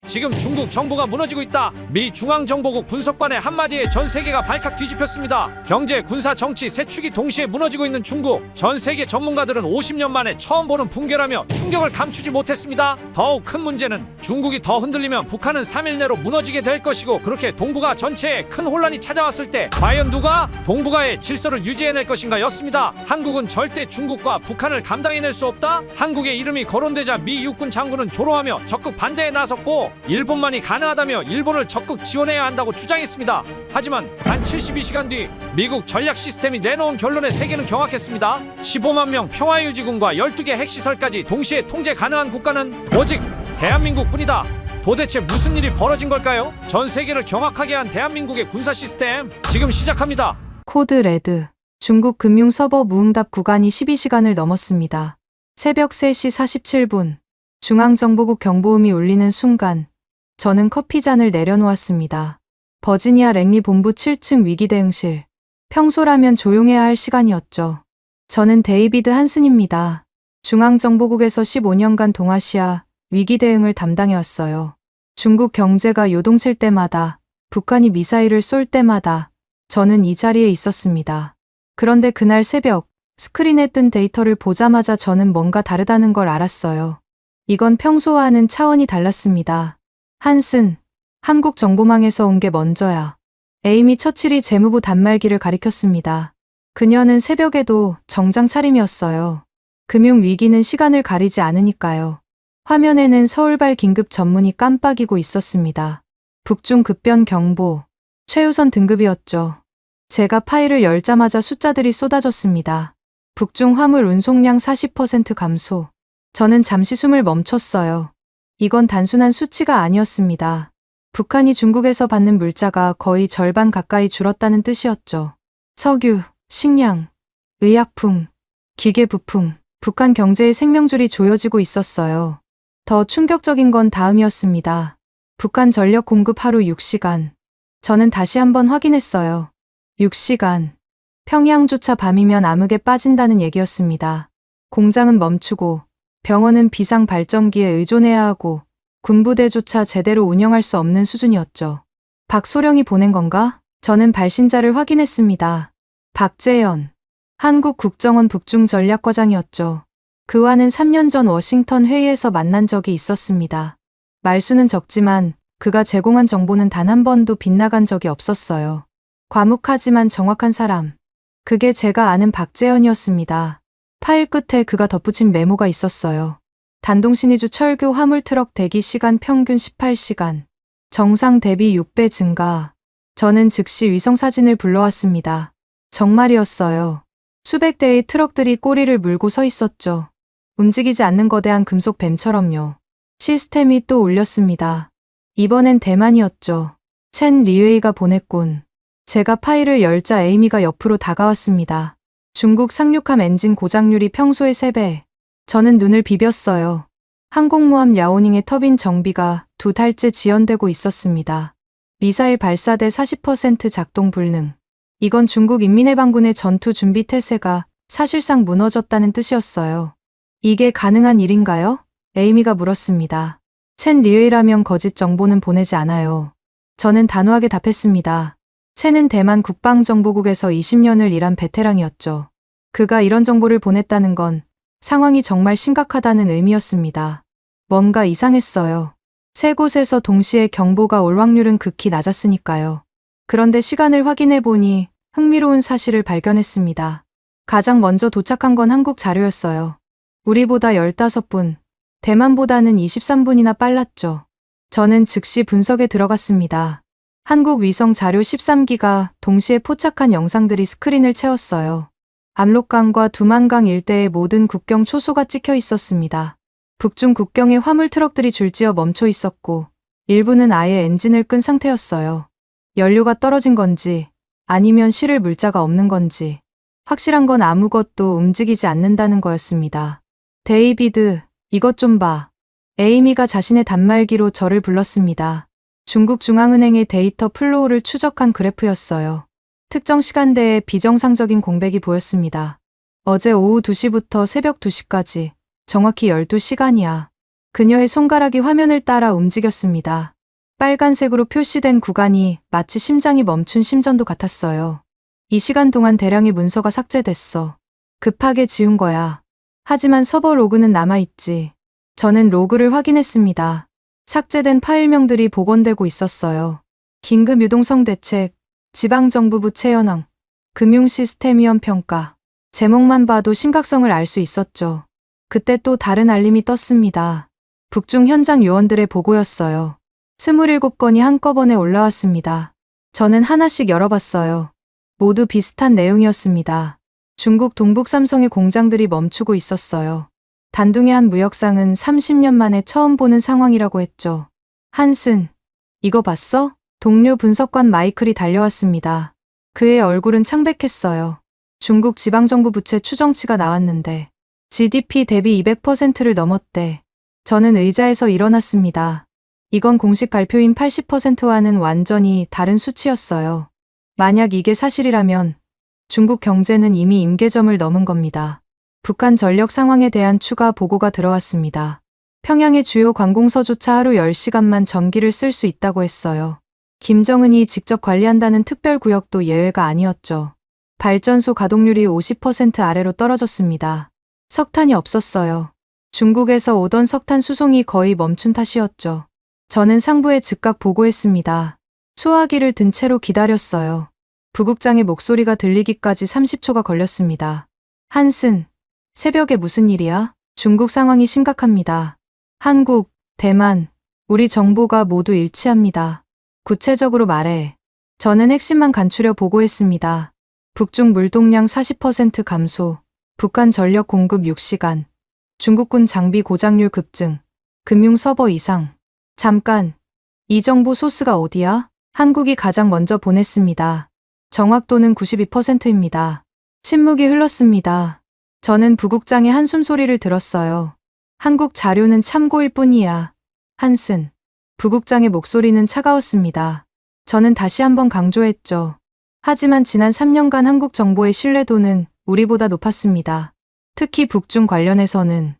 지금 중국 정부가 무너지고 있다. 미 중앙정보국 분석관의 한마디에 전 세계가 발칵 뒤집혔습니다. 경제, 군사, 정치 세 축이 동시에 무너지고 있는 중국. 전 세계 전문가들은 50년 만에 처음 보는 붕괴라며 충격을 감추지 못했습니다. 더욱 큰 문제는 중국이 더 흔들리면 북한은 3일 내로 무너지게 될 것이고, 그렇게 동북아 전체에 큰 혼란이 찾아왔을 때 과연 누가 동북아의 질서를 유지해낼 것인가 였습니다. 한국은 절대 중국과 북한을 감당해낼 수 없다. 한국의 이름이 거론되자 미 육군 장군은 조롱하며 적극 반대에 나섰고, 일본만이 가능하다며 일본을 적극 지원해야 한다고 주장했습니다. 하지만 단 72시간 뒤 미국 전략 시스템이 내놓은 결론에 세계는 경악했습니다. 15만 명 평화유지군과 12개 핵시설까지 동시에 통제 가능한 국가는 오직 대한민국뿐이다. 도대체 무슨 일이 벌어진 걸까요? 전 세계를 경악하게 한 대한민국의 군사 시스템, 지금 시작합니다. 코드 레드. 중국 금융 서버 무응답 구간이 12시간을 넘었습니다. 새벽 3시 47분. 중앙정보국 경보음이 울리는 순간 저는 커피잔을 내려놓았습니다. 버지니아 랭리 본부 7층 위기대응실. 평소라면 조용해야 할 시간이었죠. 저는 데이비드 한슨입니다. 중앙정보국에서 15년간 동아시아 위기대응을 담당해왔어요. 중국 경제가 요동칠 때마다, 북한이 미사일을 쏠 때마다 저는 이 자리에 있었습니다. 그런데 그날 새벽 스크린에 뜬 데이터를 보자마자 저는 뭔가 다르다는 걸 알았어요. 이건 평소와는 차원이 달랐습니다. 한슨, 한국 정보망에서 온 게 먼저야. 에이미 처칠이 재무부 단말기를 가리켰습니다. 그녀는 새벽에도 정장 차림이었어요. 금융위기는 시간을 가리지 않으니까요. 화면에는 서울발 긴급 전문이 깜빡이고 있었습니다. 북중 급변 경보, 최우선 등급이었죠. 제가 파일을 열자마자 숫자들이 쏟아졌습니다. 북중 화물 운송량 40% 감소. 저는 잠시 숨을 멈췄어요. 이건 단순한 수치가 아니었습니다. 북한이 중국에서 받는 물자가 거의 절반 가까이 줄었다는 뜻이었죠. 석유, 식량, 의약품, 기계부품, 북한 경제의 생명줄이 조여지고 있었어요. 더 충격적인 건 다음이었습니다. 북한 전력 공급 하루 6시간. 저는 다시 한번 확인했어요. 6시간. 평양조차 밤이면 암흑에 빠진다는 얘기였습니다. 공장은 멈추고, 병원은 비상 발전기에 의존해야 하고, 군부대조차 제대로 운영할 수 없는 수준이었죠. 박소령이 보낸 건가? 저는 발신자를 확인했습니다. 박재현. 한국 국정원 북중전략과장이었죠. 그와는 3년 전 워싱턴 회의에서 만난 적이 있었습니다. 말수는 적지만 그가 제공한 정보는 단 한 번도 빗나간 적이 없었어요. 과묵하지만 정확한 사람. 그게 제가 아는 박재현이었습니다. 파일 끝에 그가 덧붙인 메모가 있었어요. 단동신의주 철교 화물트럭 대기 시간 평균 18시간. 정상 대비 6배 증가. 저는 즉시 위성사진을 불러왔습니다. 정말이었어요. 수백 대의 트럭들이 꼬리를 물고 서 있었죠. 움직이지 않는 거대한 금속 뱀처럼요. 시스템이 또 울렸습니다. 이번엔 대만이었죠. 첸 리웨이가 보냈군. 제가 파일을 열자 에이미가 옆으로 다가왔습니다. 중국 상륙함 엔진 고장률이 평소의 3배. 저는 눈을 비볐어요. 항공모함 야오닝의 터빈 정비가 2달째 지연되고 있었습니다. 미사일 발사대 40% 작동 불능. 이건 중국 인민해방군의 전투 준비 태세가 사실상 무너졌다는 뜻이었어요. 이게 가능한 일인가요? 에이미가 물었습니다. 첸 리웨이라면 거짓 정보는 보내지 않아요. 저는 단호하게 답했습니다. 첸은 대만 국방정보국에서 20년을 일한 베테랑이었죠. 그가 이런 정보를 보냈다는 건 상황이 정말 심각하다는 의미였습니다. 뭔가 이상했어요. 3곳에서 동시에 경보가 올 확률은 극히 낮았으니까요. 그런데 시간을 확인해 보니 흥미로운 사실을 발견했습니다. 가장 먼저 도착한 건 한국 자료였어요. 우리보다 15분, 대만보다는 23분이나 빨랐죠. 저는 즉시 분석에 들어갔습니다. 한국 위성 자료 13기가 동시에 포착한 영상들이 스크린을 채웠어요. 압록강과 두만강 일대의 모든 국경 초소가 찍혀 있었습니다. 북중 국경에 화물 트럭들이 줄지어 멈춰 있었고, 일부는 아예 엔진을 끈 상태였어요. 연료가 떨어진 건지, 아니면 실을 물자가 없는 건지, 확실한 건 아무것도 움직이지 않는다는 거였습니다. 데이비드, 이것 좀 봐. 에이미가 자신의 단말기로 저를 불렀습니다. 중국 중앙은행의 데이터 플로우를 추적한 그래프였어요. 특정 시간대에 비정상적인 공백이 보였습니다. 어제 오후 2시부터 새벽 2시까지 정확히 12시간이야. 그녀의 손가락이 화면을 따라 움직였습니다. 빨간색으로 표시된 구간이 마치 심장이 멈춘 심전도 같았어요. 이 시간 동안 대량의 문서가 삭제됐어. 급하게 지운 거야. 하지만 서버 로그는 남아있지. 저는 로그를 확인했습니다. 삭제된 파일명들이 복원되고 있었어요. 긴급 유동성 대책, 지방정부부 최연왕, 금융시스템위원 평가. 제목만 봐도 심각성을 알 수 있었죠. 그때 또 다른 알림이 떴습니다. 북중 현장 요원들의 보고였어요. 27건이 한꺼번에 올라왔습니다. 저는 하나씩 열어봤어요. 모두 비슷한 내용이었습니다. 중국 동북 삼성의 공장들이 멈추고 있었어요. 단둥의 한 무역상은 30년 만에 처음 보는 상황이라고 했죠. 한슨, 이거 봤어? 동료 분석관 마이클이 달려왔습니다. 그의 얼굴은 창백했어요. 중국 지방정부 부채 추정치가 나왔는데 GDP 대비 200%를 넘었대. 저는 의자에서 일어났습니다. 이건 공식 발표인 80%와는 완전히 다른 수치였어요. 만약 이게 사실이라면 중국 경제는 이미 임계점을 넘은 겁니다. 북한 전력 상황에 대한 추가 보고가 들어왔습니다. 평양의 주요 관공서조차 하루 10시간만 전기를 쓸 수 있다고 했어요. 김정은이 직접 관리한다는 특별구역도 예외가 아니었죠. 발전소 가동률이 50% 아래로 떨어졌습니다. 석탄이 없었어요. 중국에서 오던 석탄 수송이 거의 멈춘 탓이었죠. 저는 상부에 즉각 보고했습니다. 소화기를 든 채로 기다렸어요. 부국장의 목소리가 들리기까지 30초가 걸렸습니다. 한슨, 새벽에 무슨 일이야? 중국 상황이 심각합니다. 한국, 대만, 우리 정보가 모두 일치합니다. 구체적으로 말해. 저는 핵심만 간추려 보고했습니다. 북중 물동량 40% 감소, 북한 전력 공급 6시간, 중국군 장비 고장률 급증, 금융 서버 이상. 잠깐, 이 정보 소스가 어디야? 한국이 가장 먼저 보냈습니다. 정확도는 92%입니다. 침묵이 흘렀습니다. 저는 부국장의 한숨 소리를 들었어요. 한국 자료는 참고일 뿐이야. 한슨. 부국장의 목소리는 차가웠습니다. 저는 다시 한번 강조했죠. 하지만 지난 3년간 한국 정보의 신뢰도는 우리보다 높았습니다. 특히 북중 관련해서는.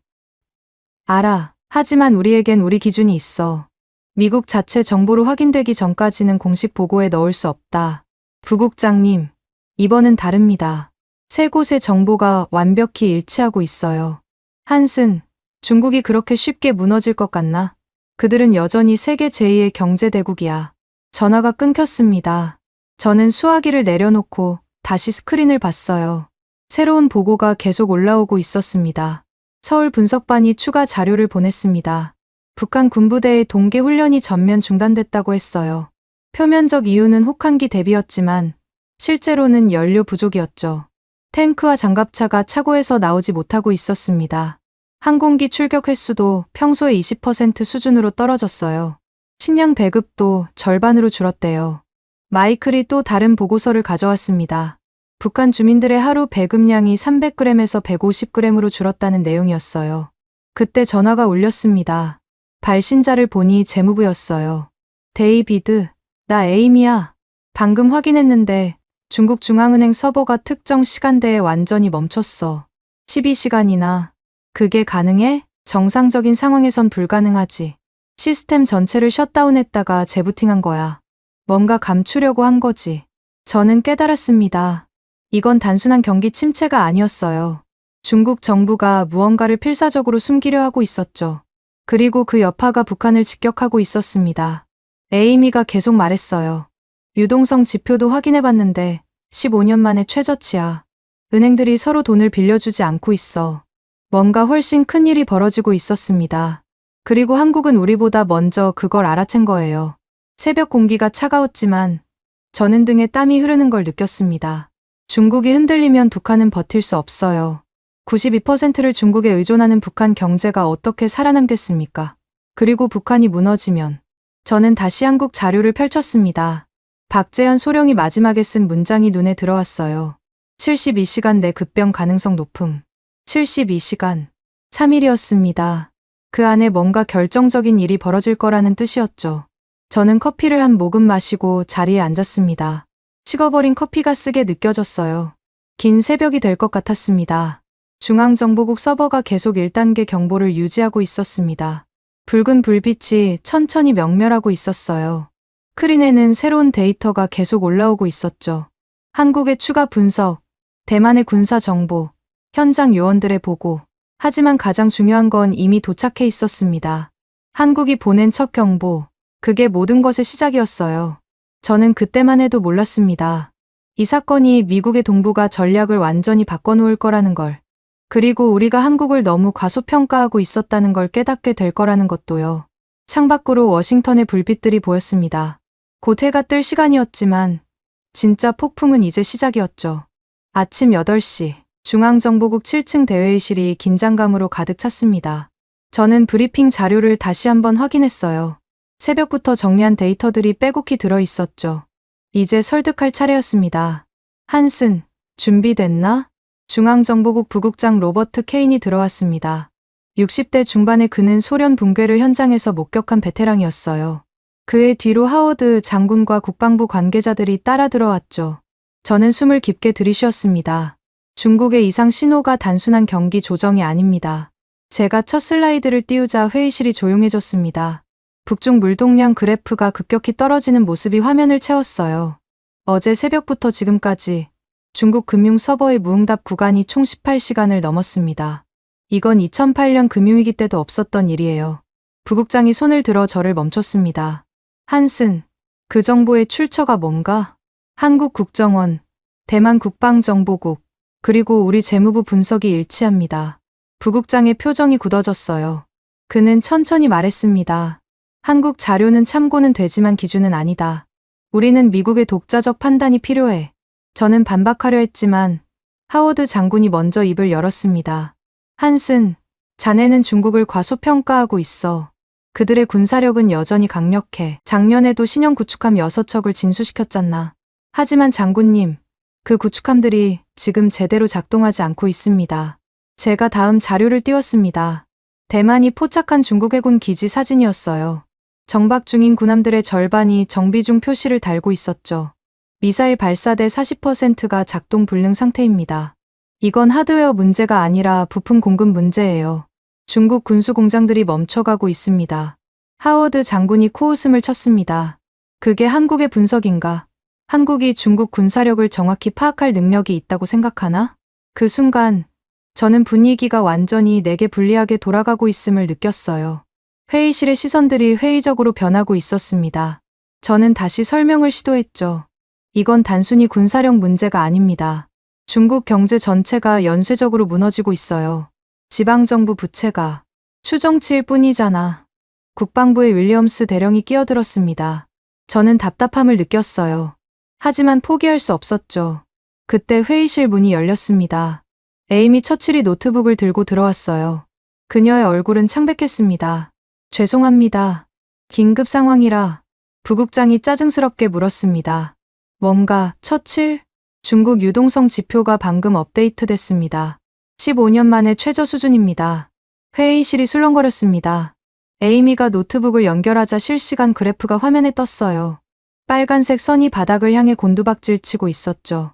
알아. 하지만 우리에겐 우리 기준이 있어. 미국 자체 정보로 확인되기 전까지는 공식 보고에 넣을 수 없다. 부국장님, 이번은 다릅니다. 세 곳의 정보가 완벽히 일치하고 있어요. 한슨, 중국이 그렇게 쉽게 무너질 것 같나? 그들은 여전히 세계 제2의 경제대국이야. 전화가 끊겼습니다. 저는 수화기를 내려놓고 다시 스크린을 봤어요. 새로운 보고가 계속 올라오고 있었습니다. 서울 분석반이 추가 자료를 보냈습니다. 북한 군부대의 동계 훈련이 전면 중단됐다고 했어요. 표면적 이유는 혹한기 대비였지만 실제로는 연료 부족이었죠. 탱크와 장갑차가 차고에서 나오지 못하고 있었습니다. 항공기 출격 횟수도 평소의 20% 수준으로 떨어졌어요. 식량 배급도 절반으로 줄었대요. 마이클이 또 다른 보고서를 가져왔습니다. 북한 주민들의 하루 배급량이 300g에서 150g으로 줄었다는 내용이었어요. 그때 전화가 울렸습니다. 발신자를 보니 재무부였어요. 데이비드, 나 에이미야. 방금 확인했는데 중국 중앙은행 서버가 특정 시간대에 완전히 멈췄어. 12시간이나. 그게 가능해? 정상적인 상황에선 불가능하지. 시스템 전체를 셧다운했다가 재부팅한 거야. 뭔가 감추려고 한 거지. 저는 깨달았습니다. 이건 단순한 경기 침체가 아니었어요. 중국 정부가 무언가를 필사적으로 숨기려 하고 있었죠. 그리고 그 여파가 북한을 직격하고 있었습니다. 에이미가 계속 말했어요. 유동성 지표도 확인해봤는데 15년 만에 최저치야. 은행들이 서로 돈을 빌려주지 않고 있어. 뭔가 훨씬 큰 일이 벌어지고 있었습니다. 그리고 한국은 우리보다 먼저 그걸 알아챈 거예요. 새벽 공기가 차가웠지만 저는 등에 땀이 흐르는 걸 느꼈습니다. 중국이 흔들리면 북한은 버틸 수 없어요. 92%를 중국에 의존하는 북한 경제가 어떻게 살아남겠습니까? 그리고 북한이 무너지면 저는 다시 한국 자료를 펼쳤습니다. 박재현 소령이 마지막에 쓴 문장이 눈에 들어왔어요. 72시간 내 급변 가능성 높음. 72시간. 3일이었습니다. 그 안에 뭔가 결정적인 일이 벌어질 거라는 뜻이었죠. 저는 커피를 한 모금 마시고 자리에 앉았습니다. 식어버린 커피가 쓰게 느껴졌어요. 긴 새벽이 될 것 같았습니다. 중앙정보국 서버가 계속 1단계 경보를 유지하고 있었습니다. 붉은 불빛이 천천히 명멸하고 있었어요. 스크린에는 새로운 데이터가 계속 올라오고 있었죠. 한국의 추가 분석, 대만의 군사 정보, 현장 요원들의 보고. 하지만 가장 중요한 건 이미 도착해 있었습니다. 한국이 보낸 첫 경보, 그게 모든 것의 시작이었어요. 저는 그때만 해도 몰랐습니다. 이 사건이 미국의 동부가 전략을 완전히 바꿔놓을 거라는 걸. 그리고 우리가 한국을 너무 과소평가하고 있었다는 걸 깨닫게 될 거라는 것도요. 창밖으로 워싱턴의 불빛들이 보였습니다. 곧 해가 뜰 시간이었지만 진짜 폭풍은 이제 시작이었죠. 아침 8시 중앙정보국 7층 대회의실이 긴장감으로 가득 찼습니다. 저는 브리핑 자료를 다시 한번 확인했어요. 새벽부터 정리한 데이터들이 빼곡히 들어 있었죠. 이제 설득할 차례였습니다. 한슨, 준비됐나? 중앙정보국 부국장 로버트 케인이 들어왔습니다. 60대 중반의 그는 소련 붕괴를 현장에서 목격한 베테랑이었어요. 그의 뒤로 하워드 장군과 국방부 관계자들이 따라 들어왔죠. 저는 숨을 깊게 들이쉬었습니다. 중국의 이상 신호가 단순한 경기 조정이 아닙니다. 제가 첫 슬라이드를 띄우자 회의실이 조용해졌습니다. 북중 물동량 그래프가 급격히 떨어지는 모습이 화면을 채웠어요. 어제 새벽부터 지금까지 중국 금융 서버의 무응답 구간이 총 18시간을 넘었습니다. 이건 2008년 금융위기 때도 없었던 일이에요. 부국장이 손을 들어 저를 멈췄습니다. 한슨, 그 정보의 출처가 뭔가? 한국 국정원, 대만 국방정보국, 그리고 우리 재무부 분석이 일치합니다. 부국장의 표정이 굳어졌어요. 그는 천천히 말했습니다. 한국 자료는 참고는 되지만 기준은 아니다. 우리는 미국의 독자적 판단이 필요해. 저는 반박하려 했지만 하워드 장군이 먼저 입을 열었습니다. 한슨, 자네는 중국을 과소평가하고 있어. 그들의 군사력은 여전히 강력해. 작년에도 신형 구축함 6척을 진수시켰잖아. 하지만 장군님, 그 구축함들이 지금 제대로 작동하지 않고 있습니다. 제가 다음 자료를 띄웠습니다. 대만이 포착한 중국 해군 기지 사진이었어요. 정박 중인 군함들의 절반이 정비 중 표시를 달고 있었죠. 미사일 발사대 40%가 작동 불능 상태입니다. 이건 하드웨어 문제가 아니라 부품 공급 문제예요. 중국 군수 공장들이 멈춰가고 있습니다. 하워드 장군이 코웃음을 쳤습니다. 그게 한국의 분석인가? 한국이 중국 군사력을 정확히 파악할 능력이 있다고 생각하나? 그 순간 저는 분위기가 완전히 내게 불리하게 돌아가고 있음을 느꼈어요. 회의실의 시선들이 회의적으로 변하고 있었습니다. 저는 다시 설명을 시도했죠. 이건 단순히 군사력 문제가 아닙니다. 중국 경제 전체가 연쇄적으로 무너지고 있어요. 지방정부 부채가 추정치일 뿐이잖아. 국방부의 윌리엄스 대령이 끼어들었습니다. 저는 답답함을 느꼈어요. 하지만 포기할 수 없었죠. 그때 회의실 문이 열렸습니다. 에이미 처칠이 노트북을 들고 들어왔어요. 그녀의 얼굴은 창백했습니다. 죄송합니다. 긴급 상황이라 부국장이 짜증스럽게 물었습니다. 뭔가, 처칠? 중국 유동성 지표가 방금 업데이트됐습니다. 15년 만에 최저 수준입니다. 회의실이 술렁거렸습니다. 에이미가 노트북을 연결하자 실시간 그래프가 화면에 떴어요. 빨간색 선이 바닥을 향해 곤두박질 치고 있었죠.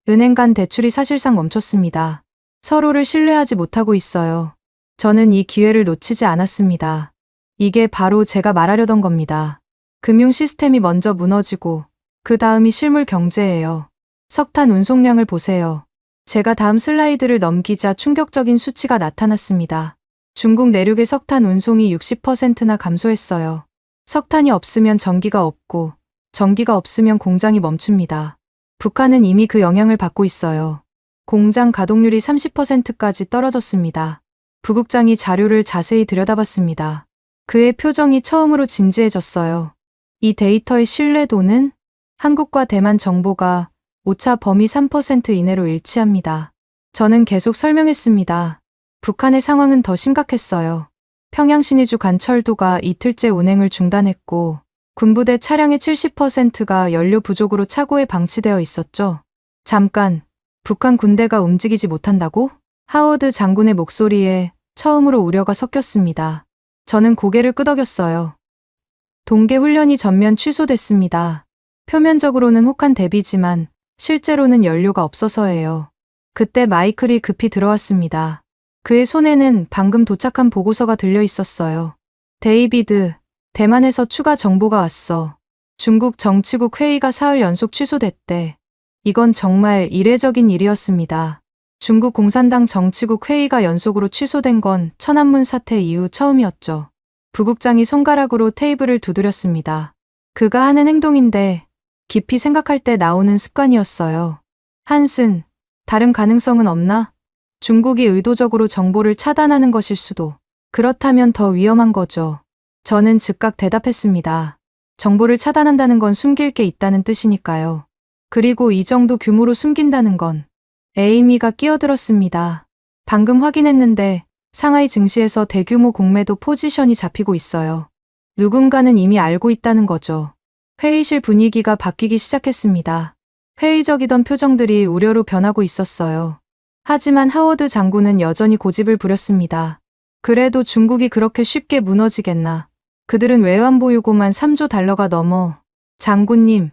은행 간 대출이 사실상 멈췄습니다. 서로를 신뢰하지 못하고 있어요. 저는 이 기회를 놓치지 않았습니다. 이게 바로 제가 말하려던 겁니다. 금융 시스템이 먼저 무너지고 그 다음이 실물 경제예요. 석탄 운송량을 보세요. 제가 다음 슬라이드를 넘기자 충격적인 수치가 나타났습니다. 중국 내륙의 석탄 운송이 60%나 감소했어요. 석탄이 없으면 전기가 없고 전기가 없으면 공장이 멈춥니다. 북한은 이미 그 영향을 받고 있어요. 공장 가동률이 30%까지 떨어졌습니다. 부국장이 자료를 자세히 들여다봤습니다. 그의 표정이 처음으로 진지해졌어요. 이 데이터의 신뢰도는 한국과 대만 정보가 오차 범위 3% 이내로 일치합니다. 저는 계속 설명했습니다. 북한의 상황은 더 심각했어요. 평양 신의주 간철도가 이틀째 운행을 중단했고 군부대 차량의 70%가 연료 부족으로 차고에 방치되어 있었죠. 잠깐, 북한 군대가 움직이지 못한다고? 하워드 장군의 목소리에 처음으로 우려가 섞였습니다. 저는 고개를 끄덕였어요. 동계 훈련이 전면 취소됐습니다. 표면적으로는 혹한 대비지만 실제로는 연료가 없어서예요. 그때 마이클이 급히 들어왔습니다. 그의 손에는 방금 도착한 보고서가 들려 있었어요. 데이비드, 대만에서 추가 정보가 왔어. 중국 정치국 회의가 사흘 연속 취소됐대. 이건 정말 이례적인 일이었습니다. 중국 공산당 정치국 회의가 연속으로 취소된 건 천안문 사태 이후 처음이었죠. 부국장이 손가락으로 테이블을 두드렸습니다. 그가 하는 행동인데 깊이 생각할 때 나오는 습관이었어요. 한슨, 다른 가능성은 없나? 중국이 의도적으로 정보를 차단하는 것일 수도. 그렇다면 더 위험한 거죠. 저는 즉각 대답했습니다. 정보를 차단한다는 건 숨길 게 있다는 뜻이니까요. 그리고 이 정도 규모로 숨긴다는 건. 에이미가 끼어들었습니다. 방금 확인했는데 상하이 증시에서 대규모 공매도 포지션이 잡히고 있어요. 누군가는 이미 알고 있다는 거죠. 회의실 분위기가 바뀌기 시작했습니다. 회의적이던 표정들이 우려로 변하고 있었어요. 하지만 하워드 장군은 여전히 고집을 부렸습니다. 그래도 중국이 그렇게 쉽게 무너지겠나. 그들은 외환보유고만 3조 달러가 넘어. 장군님,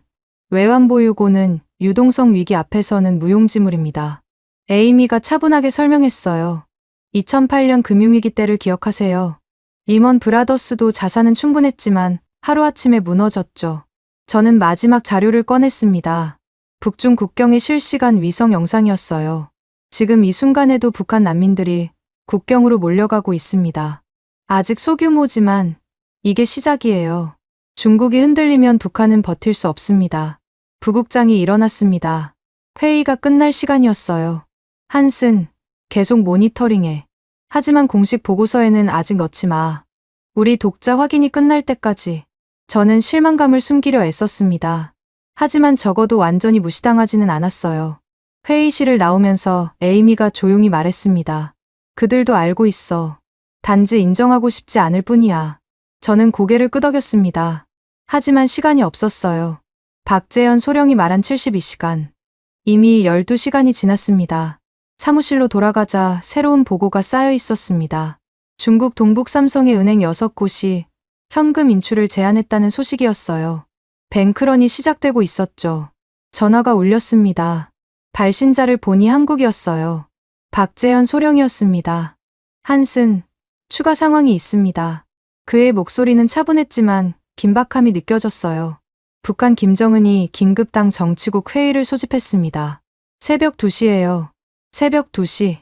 외환보유고는 유동성 위기 앞에서는 무용지물입니다. 에이미가 차분하게 설명했어요. 2008년 금융위기 때를 기억하세요. 리먼 브라더스도 자산은 충분했지만 하루아침에 무너졌죠. 저는 마지막 자료를 꺼냈습니다. 북중 국경의 실시간 위성 영상이었어요. 지금 이 순간에도 북한 난민들이 국경으로 몰려가고 있습니다. 아직 소규모지만 이게 시작이에요. 중국이 흔들리면 북한은 버틸 수 없습니다. 부국장이 일어났습니다. 회의가 끝날 시간이었어요. 한슨, 계속 모니터링해. 하지만 공식 보고서에는 아직 넣지 마. 우리 독자 확인이 끝날 때까지. 저는 실망감을 숨기려 애썼습니다. 하지만 적어도 완전히 무시당하지는 않았어요. 회의실을 나오면서 에이미가 조용히 말했습니다. 그들도 알고 있어. 단지 인정하고 싶지 않을 뿐이야. 저는 고개를 끄덕였습니다. 하지만 시간이 없었어요. 박재현 소령이 말한 72시간. 이미 12시간이 지났습니다. 사무실로 돌아가자 새로운 보고가 쌓여 있었습니다. 중국 동북 삼성의 은행 6곳이 현금 인출을 제한했다는 소식이었어요. 뱅크런이 시작되고 있었죠. 전화가 울렸습니다. 발신자를 보니 한국이었어요. 박재현 소령이었습니다. 한슨, 추가 상황이 있습니다. 그의 목소리는 차분했지만 긴박함이 느껴졌어요. 북한 김정은이 긴급당 정치국 회의를 소집했습니다. 새벽 2시예요. 새벽 2시.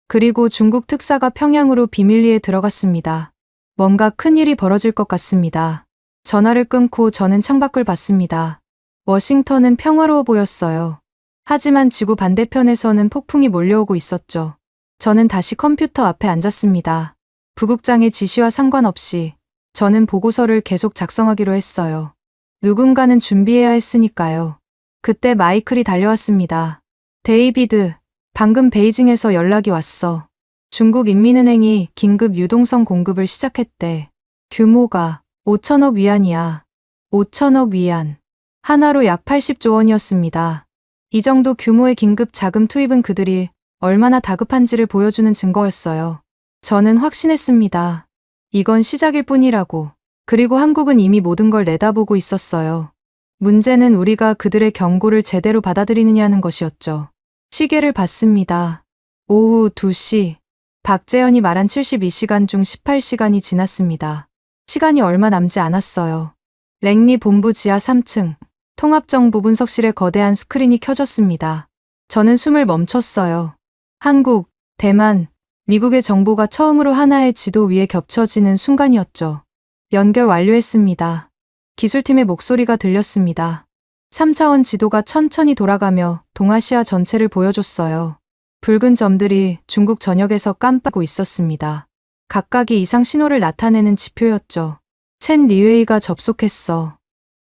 그리고 중국 특사가 평양으로 비밀리에 들어갔습니다. 뭔가 큰일이 벌어질 것 같습니다. 전화를 끊고 저는 창밖을 봤습니다. 워싱턴은 평화로워 보였어요. 하지만 지구 반대편에서는 폭풍이 몰려오고 있었죠. 저는 다시 컴퓨터 앞에 앉았습니다. 부국장의 지시와 상관없이 저는 보고서를 계속 작성하기로 했어요. 누군가는 준비해야 했으니까요. 그때 마이클이 달려왔습니다. 데이비드, 방금 베이징에서 연락이 왔어. 중국 인민은행이 긴급 유동성 공급을 시작했대. 규모가 5천억 위안이야. 5천억 위안. 하나로 약 80조 원이었습니다. 이 정도 규모의 긴급 자금 투입은 그들이 얼마나 다급한지를 보여주는 증거였어요. 저는 확신했습니다. 이건 시작일 뿐이라고. 그리고 한국은 이미 모든 걸 내다보고 있었어요. 문제는 우리가 그들의 경고를 제대로 받아들이느냐는 것이었죠. 시계를 봤습니다. 오후 2시. 박재현이 말한 72시간 중 18시간이 지났습니다. 시간이 얼마 남지 않았어요. 랭리 본부 지하 3층. 통합정보 분석실의 거대한 스크린이 켜졌습니다. 저는 숨을 멈췄어요. 한국, 대만, 미국의 정보가 처음으로 하나의 지도 위에 겹쳐지는 순간이었죠. 연결 완료했습니다. 기술팀의 목소리가 들렸습니다. 3차원 지도가 천천히 돌아가며 동아시아 전체를 보여줬어요. 붉은 점들이 중국 전역에서 깜빡이고 있었습니다. 각각이 이상 신호를 나타내는 지표였죠. 첸 리웨이가 접속했어.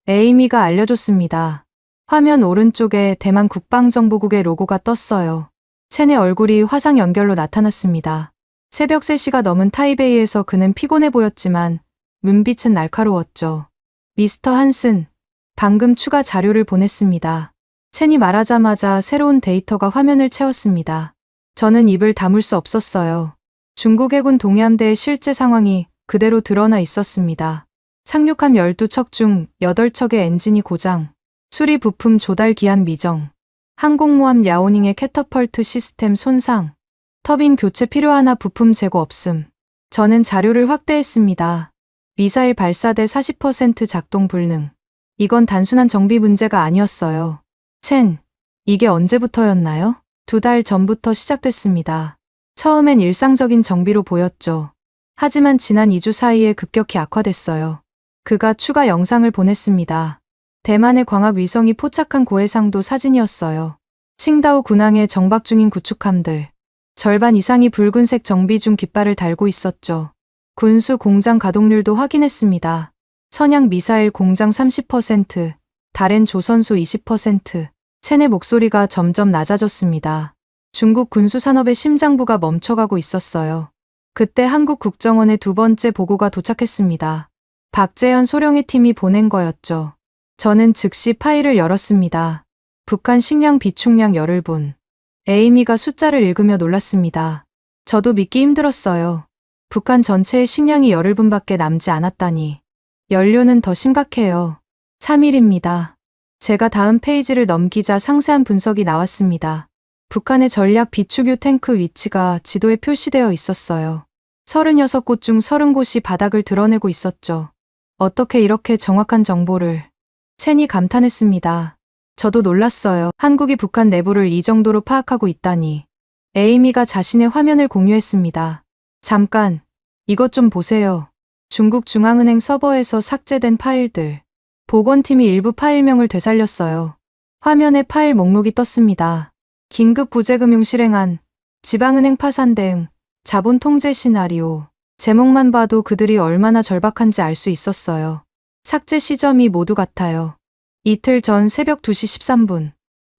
에이미가 알려줬습니다. 화면 오른쪽에 대만 국방정보국의 로고가 떴어요. 첸의 얼굴이 화상 연결로 나타났습니다. 새벽 3시가 넘은 타이베이에서 그는 피곤해 보였지만 눈빛은 날카로웠죠. 미스터 한슨, 방금 추가 자료를 보냈습니다. 첸이 말하자마자 새로운 데이터가 화면을 채웠습니다. 저는 입을 다물 수 없었어요. 중국 해군 동해함대의 실제 상황이 그대로 드러나 있었습니다. 상륙함 12척 중 8척의 엔진이 고장, 수리 부품 조달 기한 미정, 항공모함 야오닝의 캐터펄트 시스템 손상, 터빈 교체 필요하나 부품 재고 없음. 저는 자료를 확대했습니다. 미사일 발사대 40% 작동 불능. 이건 단순한 정비 문제가 아니었어요. 이게 언제부터였나요? 2달 전부터 시작됐습니다. 처음엔 일상적인 정비로 보였죠. 하지만 지난 2주 사이에 급격히 악화됐어요. 그가 추가 영상을 보냈습니다. 대만의 광학 위성이 포착한 고해상도 사진이었어요. 칭다오 군항에 정박 중인 구축함들. 절반 이상이 붉은색 정비 중 깃발을 달고 있었죠. 군수 공장 가동률도 확인했습니다. 선양 미사일 공장 30%, 다롄 조선소 20%. 첸의 목소리가 점점 낮아졌습니다. 중국 군수산업의 심장부가 멈춰가고 있었어요. 그때 한국 국정원의 2번째 보고가 도착했습니다. 박재현 소령의 팀이 보낸 거였죠. 저는 즉시 파일을 열었습니다. 북한 식량 비축량 열흘분. 에이미가 숫자를 읽으며 놀랐습니다. 저도 믿기 힘들었어요. 북한 전체의 식량이 열흘분밖에 남지 않았다니. 연료는 더 심각해요. 3일입니다. 제가 다음 페이지를 넘기자 상세한 분석이 나왔습니다. 북한의 전략 비축유 탱크 위치가 지도에 표시되어 있었어요. 36곳 중 30곳이 바닥을 드러내고 있었죠. 어떻게 이렇게 정확한 정보를. 첸이 감탄했습니다. 저도 놀랐어요. 한국이 북한 내부를 이 정도로 파악하고 있다니. 에이미가 자신의 화면을 공유했습니다. 잠깐, 이것 좀 보세요. 중국 중앙은행 서버에서 삭제된 파일들. 보건팀이 일부 파일명을 되살렸어요. 화면에 파일 목록이 떴습니다. 긴급 구제금융 실행안, 지방은행 파산 대응, 자본 통제 시나리오. 제목만 봐도 그들이 얼마나 절박한지 알 수 있었어요. 삭제 시점이 모두 같아요. 이틀 전 새벽 2시 13분.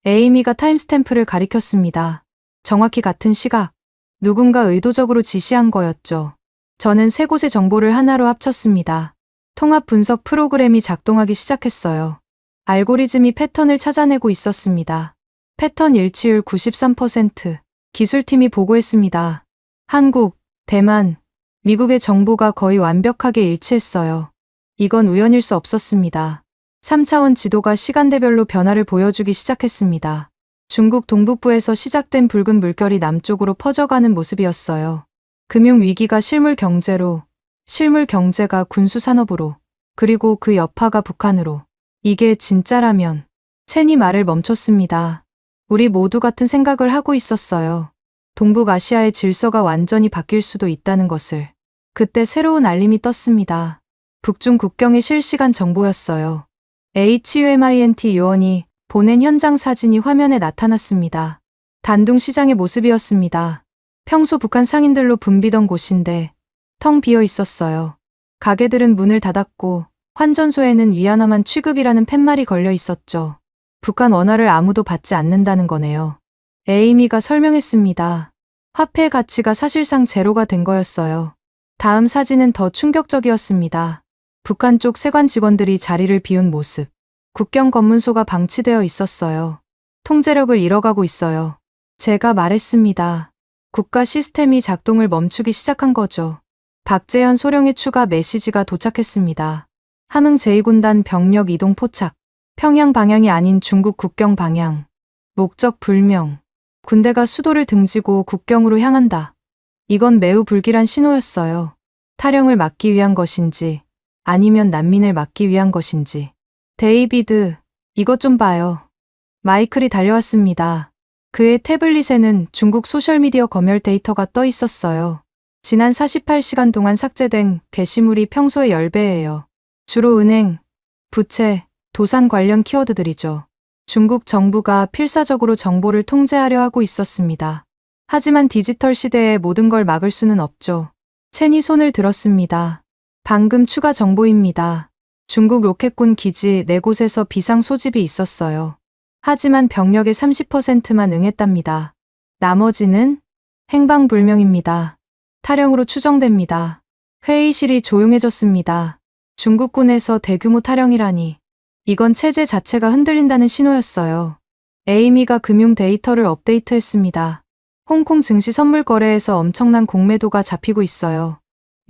에이미가 타임스탬프를 가리켰습니다. 정확히 같은 시각. 누군가 의도적으로 지시한 거였죠. 저는 세 곳의 정보를 하나로 합쳤습니다. 통합 분석 프로그램이 작동하기 시작했어요. 알고리즘이 패턴을 찾아내고 있었습니다. 패턴 일치율 93%. 기술팀이 보고했습니다. 한국, 대만, 미국의 정보가 거의 완벽하게 일치했어요. 이건 우연일 수 없었습니다. 3차원 지도가 시간대별로 변화를 보여주기 시작했습니다. 중국 동북부에서 시작된 붉은 물결이 남쪽으로 퍼져가는 모습이었어요. 금융위기가 실물 경제로, 실물 경제가 군수 산업으로, 그리고 그 여파가 북한으로. 이게 진짜라면. 첸이 말을 멈췄습니다. 우리 모두 같은 생각을 하고 있었어요. 동북아시아의 질서가 완전히 바뀔 수도 있다는 것을. 그때 새로운 알림이 떴습니다. 북중 국경의 실시간 정보였어요. HUMINT 요원이 보낸 현장 사진이 화면에 나타났습니다. 단둥 시장의 모습이었습니다. 평소 북한 상인들로 붐비던 곳인데 텅 비어 있었어요. 가게들은 문을 닫았고 환전소에는 위안화만 취급이라는 팻말이 걸려 있었죠. 북한 원화를 아무도 받지 않는다는 거네요. 에이미가 설명했습니다. 화폐 가치가 사실상 제로가 된 거였어요. 다음 사진은 더 충격적이었습니다. 북한 쪽 세관 직원들이 자리를 비운 모습. 국경 검문소가 방치되어 있었어요. 통제력을 잃어가고 있어요. 제가 말했습니다. 국가 시스템이 작동을 멈추기 시작한 거죠. 박재현 소령의 추가 메시지가 도착했습니다. 함흥 제2군단 병력 이동 포착. 평양 방향이 아닌 중국 국경 방향. 목적 불명. 군대가 수도를 등지고 국경으로 향한다. 이건 매우 불길한 신호였어요. 탈영을 막기 위한 것인지 아니면 난민을 막기 위한 것인지. 데이비드, 이것 좀 봐요. 마이클이 달려왔습니다. 그의 태블릿에는 중국 소셜미디어 검열 데이터가 떠 있었어요. 지난 48시간 동안 삭제된 게시물이 평소의 10배예요. 주로 은행, 부채, 도산 관련 키워드들이죠. 중국 정부가 필사적으로 정보를 통제하려 하고 있었습니다. 하지만 디지털 시대에 모든 걸 막을 수는 없죠. 첸이 손을 들었습니다. 방금 추가 정보입니다. 중국 로켓군 기지 4곳에서 비상 소집이 있었어요. 하지만 병력의 30%만 응했답니다. 나머지는 행방불명입니다. 탈영으로 추정됩니다. 회의실이 조용해졌습니다. 중국군에서 대규모 탈영이라니. 이건 체제 자체가 흔들린다는 신호였어요. 에이미가 금융 데이터를 업데이트했습니다. 홍콩 증시 선물 거래에서 엄청난 공매도가 잡히고 있어요.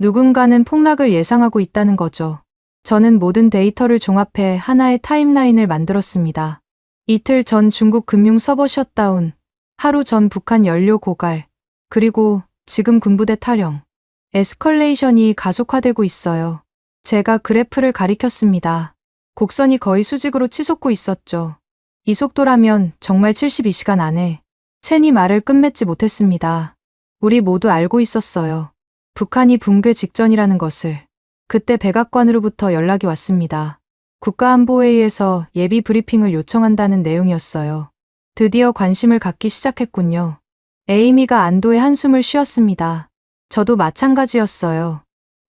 누군가는 폭락을 예상하고 있다는 거죠. 저는 모든 데이터를 종합해 하나의 타임라인을 만들었습니다. 이틀 전 중국 금융 서버 셧다운, 하루 전 북한 연료 고갈, 그리고 지금 군부대 탈영. 에스컬레이션이 가속화되고 있어요. 제가 그래프를 가리켰습니다. 곡선이 거의 수직으로 치솟고 있었죠. 이 속도라면 정말 72시간 안에 첸이 말을 끝맺지 못했습니다. 우리 모두 알고 있었어요. 북한이 붕괴 직전이라는 것을. 그때 백악관으로부터 연락이 왔습니다. 국가안보회의에서 예비 브리핑을 요청한다는 내용이었어요. 드디어 관심을 갖기 시작했군요. 에이미가 안도의 한숨을 쉬었습니다. 저도 마찬가지였어요.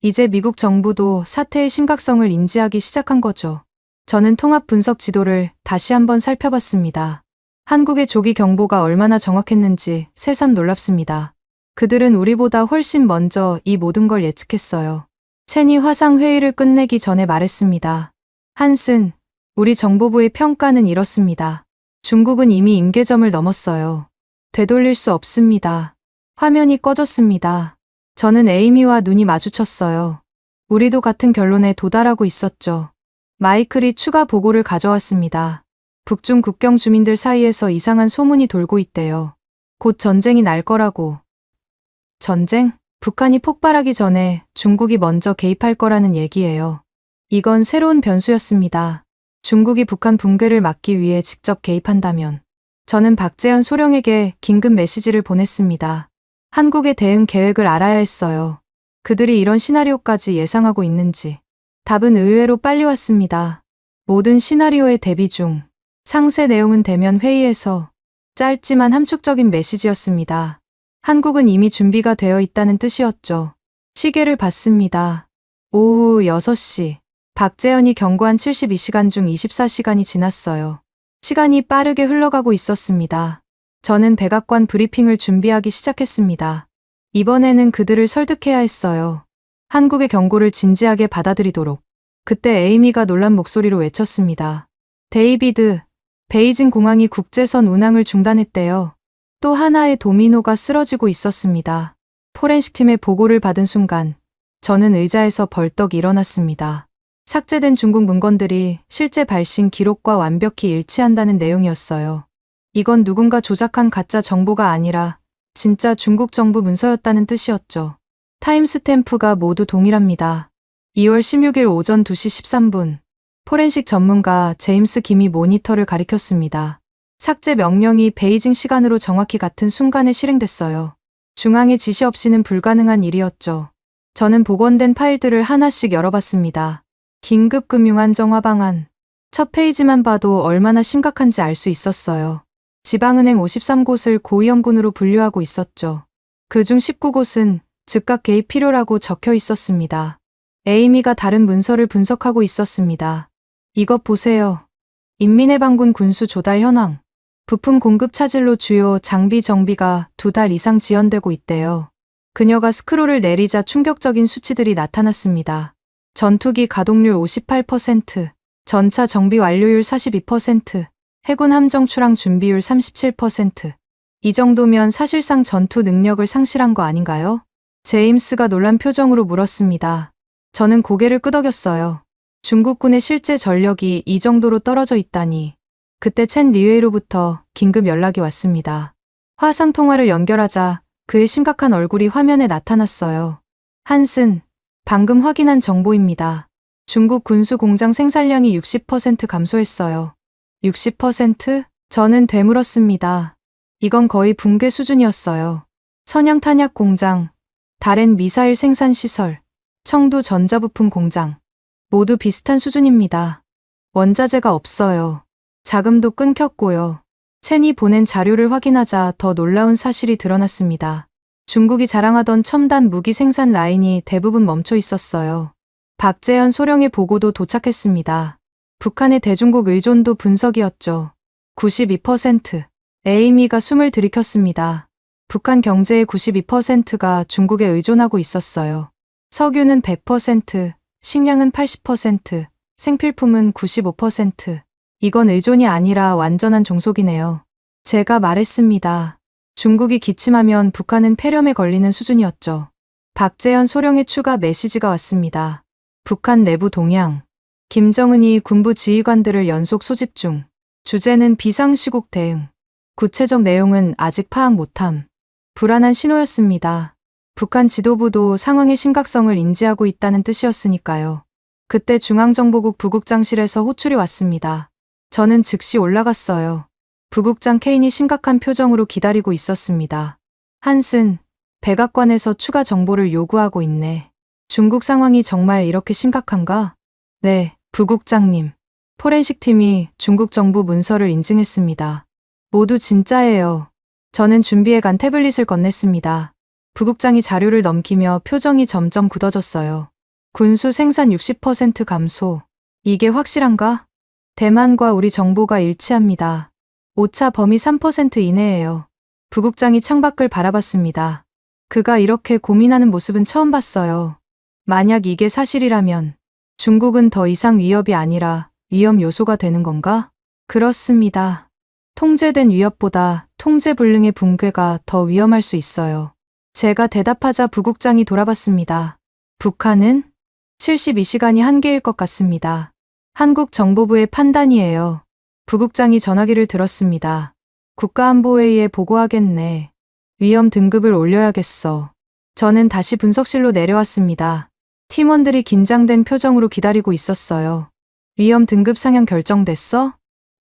이제 미국 정부도 사태의 심각성을 인지하기 시작한 거죠. 저는 통합 분석 지도를 다시 한번 살펴봤습니다. 한국의 조기 경보가 얼마나 정확했는지 새삼 놀랍습니다. 그들은 우리보다 훨씬 먼저 이 모든 걸 예측했어요. 첸이 화상 회의를 끝내기 전에 말했습니다. 한슨, 우리 정보부의 평가는 이렇습니다. 중국은 이미 임계점을 넘었어요. 되돌릴 수 없습니다. 화면이 꺼졌습니다. 저는 에이미와 눈이 마주쳤어요. 우리도 같은 결론에 도달하고 있었죠. 마이클이 추가 보고를 가져왔습니다. 북중 국경 주민들 사이에서 이상한 소문이 돌고 있대요. 곧 전쟁이 날 거라고. 전쟁? 북한이 폭발하기 전에 중국이 먼저 개입할 거라는 얘기예요. 이건 새로운 변수였습니다. 중국이 북한 붕괴를 막기 위해 직접 개입한다면. 저는 박재현 소령에게 긴급 메시지를 보냈습니다. 한국의 대응 계획을 알아야 했어요. 그들이 이런 시나리오까지 예상하고 있는지. 답은 의외로 빨리 왔습니다. 모든 시나리오에 대비 중. 상세 내용은 대면 회의에서 짧지만 함축적인 메시지였습니다. 한국은 이미 준비가 되어 있다는 뜻이었죠. 시계를 봤습니다. 오후 6시. 박재현이 경고한 72시간 중 24시간이 지났어요. 시간이 빠르게 흘러가고 있었습니다. 저는 백악관 브리핑을 준비하기 시작했습니다. 이번에는 그들을 설득해야 했어요. 한국의 경고를 진지하게 받아들이도록. 그때 에이미가 놀란 목소리로 외쳤습니다. 데이비드, 베이징 공항이 국제선 운항을 중단했대요. 또 하나의 도미노가 쓰러지고 있었습니다. 포렌식 팀의 보고를 받은 순간 저는 의자에서 벌떡 일어났습니다. 삭제된 중국 문건들이 실제 발신 기록과 완벽히 일치한다는 내용이었어요. 이건 누군가 조작한 가짜 정보가 아니라 진짜 중국 정부 문서였다는 뜻이었죠. 타임스탬프가 모두 동일합니다. 2월 16일 오전 2시 13분. 포렌식 전문가 제임스 김이 모니터를 가리켰습니다. 삭제 명령이 베이징 시간으로 정확히 같은 순간에 실행됐어요. 중앙의 지시 없이는 불가능한 일이었죠. 저는 복원된 파일들을 하나씩 열어봤습니다. 긴급 금융 안정화 방안. 첫 페이지만 봐도 얼마나 심각한지 알 수 있었어요. 지방은행 53곳을 고위험군으로 분류하고 있었죠. 그중 19곳은 즉각 개입 필요라고 적혀 있었습니다. 에이미가 다른 문서를 분석하고 있었습니다. 이것 보세요. 인민해방군 군수 조달 현황. 부품 공급 차질로 주요 장비 정비가 2달 이상 지연되고 있대요. 그녀가 스크롤을 내리자 충격적인 수치들이 나타났습니다. 전투기 가동률 58%, 전차 정비 완료율 42%, 해군 함정 출항 준비율 37%. 이 정도면 사실상 전투 능력을 상실한 거 아닌가요? 제임스가 놀란 표정으로 물었습니다. 저는 고개를 끄덕였어요. 중국군의 실제 전력이 이 정도로 떨어져 있다니. 그때 첸 리웨이로부터 긴급 연락이 왔습니다. 화상 통화를 연결하자 그의 심각한 얼굴이 화면에 나타났어요. 한슨, 방금 확인한 정보입니다. 중국 군수 공장 생산량이 60% 감소했어요. 60%? 저는 되물었습니다. 이건 거의 붕괴 수준이었어요. 선양 탄약 공장, 다롄 미사일 생산 시설, 청두 전자부품 공장. 모두 비슷한 수준입니다. 원자재가 없어요. 자금도 끊겼고요. 첸이 보낸 자료를 확인하자 더 놀라운 사실이 드러났습니다. 중국이 자랑하던 첨단 무기 생산 라인이 대부분 멈춰 있었어요. 박재현 소령의 보고도 도착했습니다. 북한의 대중국 의존도 분석이었죠. 92%. 에이미가 숨을 들이켰습니다. 북한 경제의 92%가 중국에 의존하고 있었어요. 석유는 100%, 식량은 80%, 생필품은 95%. 이건 의존이 아니라 완전한 종속이네요. 제가 말했습니다. 중국이 기침하면 북한은 폐렴에 걸리는 수준이었죠. 박재현 소령의 추가 메시지가 왔습니다. 북한 내부 동향. 김정은이 군부 지휘관들을 연속 소집 중. 주제는 비상시국 대응. 구체적 내용은 아직 파악 못함. 불안한 신호였습니다. 북한 지도부도 상황의 심각성을 인지하고 있다는 뜻이었으니까요. 그때 중앙정보국 부국장실에서 호출이 왔습니다. 저는 즉시 올라갔어요. 부국장 케인이 심각한 표정으로 기다리고 있었습니다. 한슨, 백악관에서 추가 정보를 요구하고 있네. 중국 상황이 정말 이렇게 심각한가? 네, 부국장님. 포렌식 팀이 중국 정부 문서를 인증했습니다. 모두 진짜예요. 저는 준비해간 태블릿을 건넸습니다. 부국장이 자료를 넘기며 표정이 점점 굳어졌어요. 군수 생산 60% 감소. 이게 확실한가? 대만과 우리 정보가 일치합니다. 오차 범위 3% 이내예요. 부국장이 창밖을 바라봤습니다. 그가 이렇게 고민하는 모습은 처음 봤어요. 만약 이게 사실이라면 중국은 더 이상 위협이 아니라 위험 요소가 되는 건가? 그렇습니다. 통제된 위협보다 통제불능의 붕괴가 더 위험할 수 있어요. 제가 대답하자 부국장이 돌아봤습니다. 북한은 72시간이 한계일 것 같습니다. 한국 정보부의 판단이에요. 부국장이 전화기를 들었습니다. 국가안보회의에 보고하겠네. 위험 등급을 올려야겠어. 저는 다시 분석실로 내려왔습니다. 팀원들이 긴장된 표정으로 기다리고 있었어요. 위험 등급 상향 결정됐어?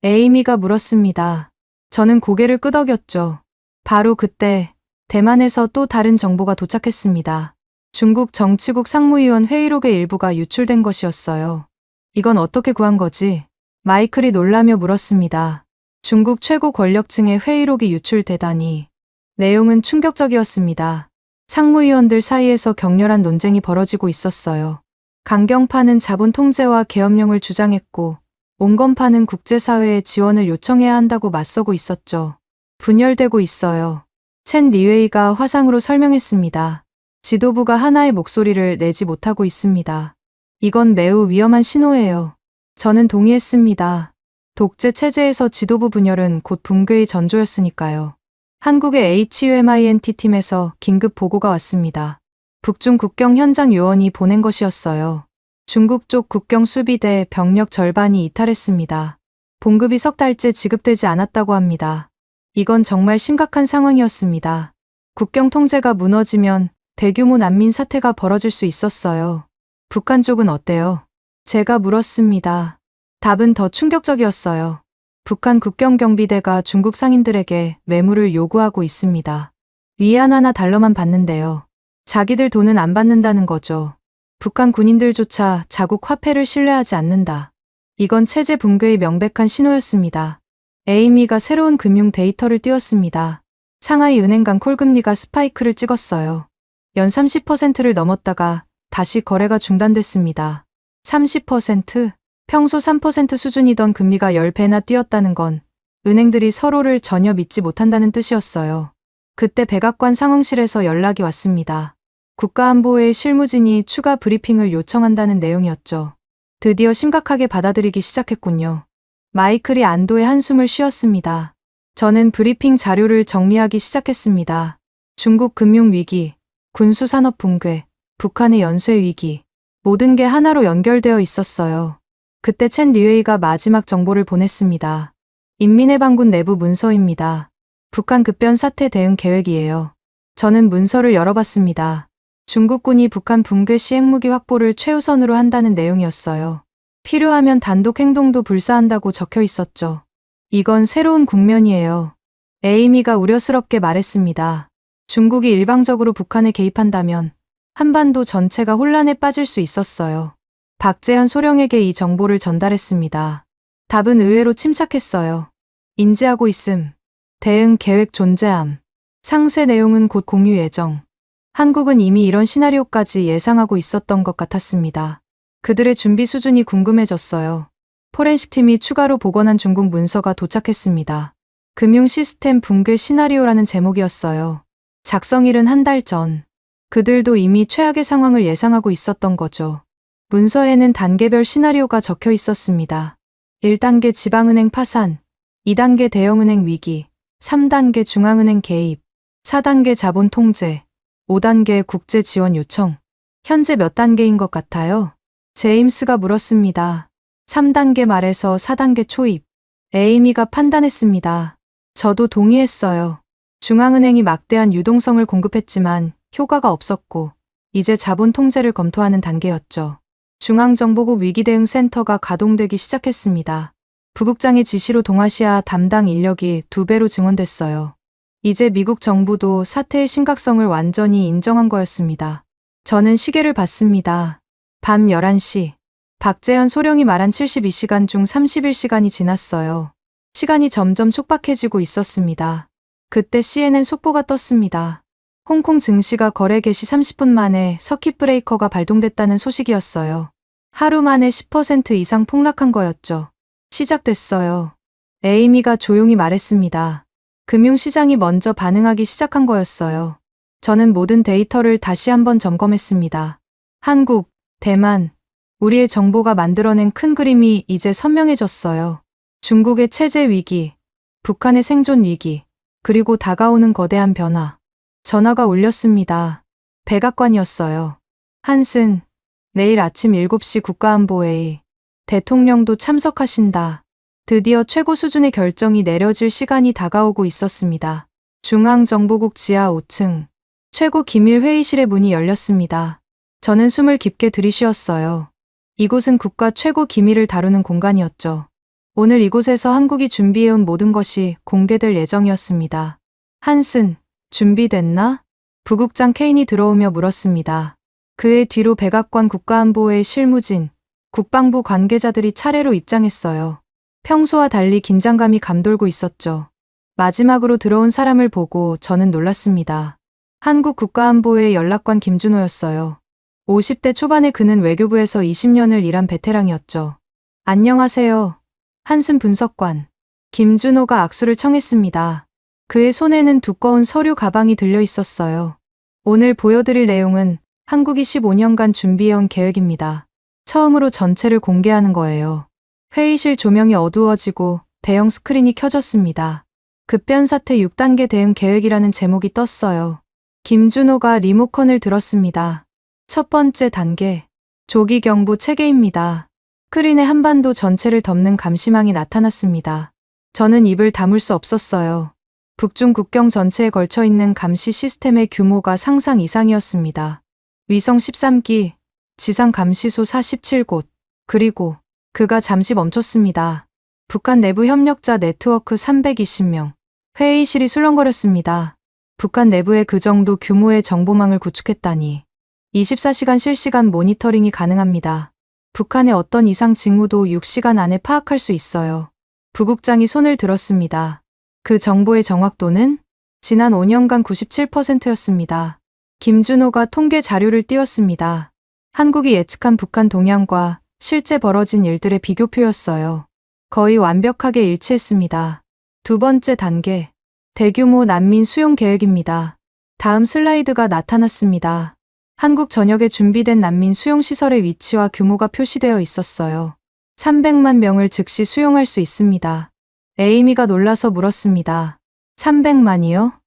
에이미가 물었습니다. 저는 고개를 끄덕였죠. 바로 그때 대만에서 또 다른 정보가 도착했습니다. 중국 정치국 상무위원 회의록의 일부가 유출된 것이었어요. 이건 어떻게 구한 거지? 마이클이 놀라며 물었습니다. 중국 최고 권력층의 회의록이 유출되다니. 내용은 충격적이었습니다. 상무위원들 사이에서 격렬한 논쟁이 벌어지고 있었어요. 강경파는 자본 통제와 계엄령을 주장했고, 온건파는 국제사회의 지원을 요청해야 한다고 맞서고 있었죠. 분열되고 있어요. 첸 리웨이가 화상으로 설명했습니다. 지도부가 하나의 목소리를 내지 못하고 있습니다. 이건 매우 위험한 신호예요. 저는 동의했습니다. 독재 체제에서 지도부 분열은 곧 붕괴의 전조였으니까요. 한국의 HUMINT 팀에서 긴급 보고가 왔습니다. 북중 국경 현장 요원이 보낸 것이었어요. 중국 쪽 국경 수비대 병력 절반이 이탈했습니다. 봉급이 석 달째 지급되지 않았다고 합니다. 이건 정말 심각한 상황이었습니다. 국경 통제가 무너지면 대규모 난민 사태가 벌어질 수 있었어요. 북한 쪽은 어때요? 제가 물었습니다. 답은 더 충격적이었어요. 북한 국경경비대가 중국 상인들에게 매물을 요구하고 있습니다. 위안 $1만 받는데요. 자기들 돈은 안 받는다는 거죠. 북한 군인들조차 자국 화폐를 신뢰하지 않는다. 이건 체제 붕괴의 명백한 신호였습니다. 에이미가 새로운 금융 데이터를 띄웠습니다. 상하이 은행간 콜금리가 스파이크를 찍었어요. 연 30%를 넘었다가 다시 거래가 중단됐습니다. 30%? 평소 3% 수준이던 금리가 10배나 뛰었다는 건 은행들이 서로를 전혀 믿지 못한다는 뜻이었어요. 그때 백악관 상황실에서 연락이 왔습니다. 국가안보회의 실무진이 추가 브리핑을 요청한다는 내용이었죠. 드디어 심각하게 받아들이기 시작했군요. 마이클이 안도의 한숨을 쉬었습니다. 저는 브리핑 자료를 정리하기 시작했습니다. 중국 금융위기, 군수산업 붕괴, 북한의 연쇄 위기, 모든 게 하나로 연결되어 있었어요. 그때 첸 리웨이가 마지막 정보를 보냈습니다. 인민해방군 내부 문서입니다. 북한 급변 사태 대응 계획이에요. 저는 문서를 열어봤습니다. 중국군이 북한 붕괴 시 핵무기 확보를 최우선으로 한다는 내용이었어요. 필요하면 단독 행동도 불사한다고 적혀 있었죠. 이건 새로운 국면이에요. 에이미가 우려스럽게 말했습니다. 중국이 일방적으로 북한에 개입한다면 한반도 전체가 혼란에 빠질 수 있었어요. 박재현 소령에게 이 정보를 전달했습니다. 답은 의외로 침착했어요. 인지하고 있음. 대응 계획 존재함. 상세 내용은 곧 공유 예정. 한국은 이미 이런 시나리오까지 예상하고 있었던 것 같았습니다. 그들의 준비 수준이 궁금해졌어요. 포렌식 팀이 추가로 복원한 중국 문서가 도착했습니다. 금융 시스템 붕괴 시나리오라는 제목이었어요. 작성일은 한 달 전. 그들도 이미 최악의 상황을 예상하고 있었던 거죠. 문서에는 단계별 시나리오가 적혀 있었습니다. 1단계 지방은행 파산, 2단계 대형은행 위기, 3단계 중앙은행 개입, 4단계 자본 통제, 5단계 국제 지원 요청. 현재 몇 단계인 것 같아요? 제임스가 물었습니다. 3단계 말에서 4단계 초입. 에이미가 판단했습니다. 저도 동의했어요. 중앙은행이 막대한 유동성을 공급했지만 효과가 없었고 이제 자본 통제를 검토하는 단계였죠. 중앙정보국 위기대응센터가 가동되기 시작했습니다. 부국장의 지시로 동아시아 담당 인력이 2배로 증원됐어요. 이제 미국 정부도 사태의 심각성을 완전히 인정한 거였습니다. 저는 시계를 봤습니다. 밤 11시. 박재현 소령이 말한 72시간 중 31시간이 지났어요. 시간이 점점 촉박해지고 있었습니다. 그때 CNN 속보가 떴습니다. 홍콩 증시가 거래 개시 30분 만에 서킷 브레이커가 발동됐다는 소식이었어요. 하루 만에 10% 이상 폭락한 거였죠. 시작됐어요. 에이미가 조용히 말했습니다. 금융시장이 먼저 반응하기 시작한 거였어요. 저는 모든 데이터를 다시 한번 점검했습니다. 한국, 대만, 우리의 정보가 만들어낸 큰 그림이 이제 선명해졌어요. 중국의 체제 위기, 북한의 생존 위기, 그리고 다가오는 거대한 변화. 전화가 울렸습니다. 백악관이었어요. 한슨, 내일 아침 7시 국가안보회의. 대통령도 참석하신다. 드디어 최고 수준의 결정이 내려질 시간이 다가오고 있었습니다. 중앙정보국 지하 5층. 최고 기밀 회의실의 문이 열렸습니다. 저는 숨을 깊게 들이쉬었어요. 이곳은 국가 최고 기밀을 다루는 공간이었죠. 오늘 이곳에서 한국이 준비해온 모든 것이 공개될 예정이었습니다. 한슨, 준비됐나? 부국장 케인이 들어오며 물었습니다. 그의 뒤로 백악관 국가안보회의 실무진, 국방부 관계자들이 차례로 입장했어요. 평소와 달리 긴장감이 감돌고 있었죠. 마지막으로 들어온 사람을 보고 저는 놀랐습니다. 한국 국가안보회의 연락관 김준호였어요. 50대 초반의 그는 외교부에서 20년을 일한 베테랑이었죠. 안녕하세요. 한슨 분석관. 김준호가 악수를 청했습니다. 그의 손에는 두꺼운 서류 가방이 들려 있었어요. 오늘 보여드릴 내용은 한국이 15년간 준비해온 계획입니다. 처음으로 전체를 공개하는 거예요. 회의실 조명이 어두워지고 대형 스크린이 켜졌습니다. 급변사태 6단계 대응 계획이라는 제목이 떴어요. 김준호가 리모컨을 들었습니다. 첫 번째 단계, 조기 경보 체계입니다. 스크린에 한반도 전체를 덮는 감시망이 나타났습니다. 저는 입을 다물 수 없었어요. 북중 국경 전체에 걸쳐 있는 감시 시스템의 규모가 상상 이상이었습니다. 위성 13기, 지상 감시소 47곳, 그리고 그가 잠시 멈췄습니다. 북한 내부 협력자 네트워크 320명. 회의실이 술렁거렸습니다. 북한 내부에 그 정도 규모의 정보망을 구축했다니. 24시간 실시간 모니터링이 가능합니다. 북한의 어떤 이상 징후도 6시간 안에 파악할 수 있어요. 부국장이 손을 들었습니다. 그 정보의 정확도는 지난 5년간 97%였습니다. 김준호가 통계 자료를 띄웠습니다. 한국이 예측한 북한 동향과 실제 벌어진 일들의 비교표였어요. 거의 완벽하게 일치했습니다. 두 번째 단계, 대규모 난민 수용 계획입니다. 다음 슬라이드가 나타났습니다. 한국 전역에 준비된 난민 수용 시설의 위치와 규모가 표시되어 있었어요. 300만 명을 즉시 수용할 수 있습니다. 에이미가 놀라서 물었습니다. 300만이요?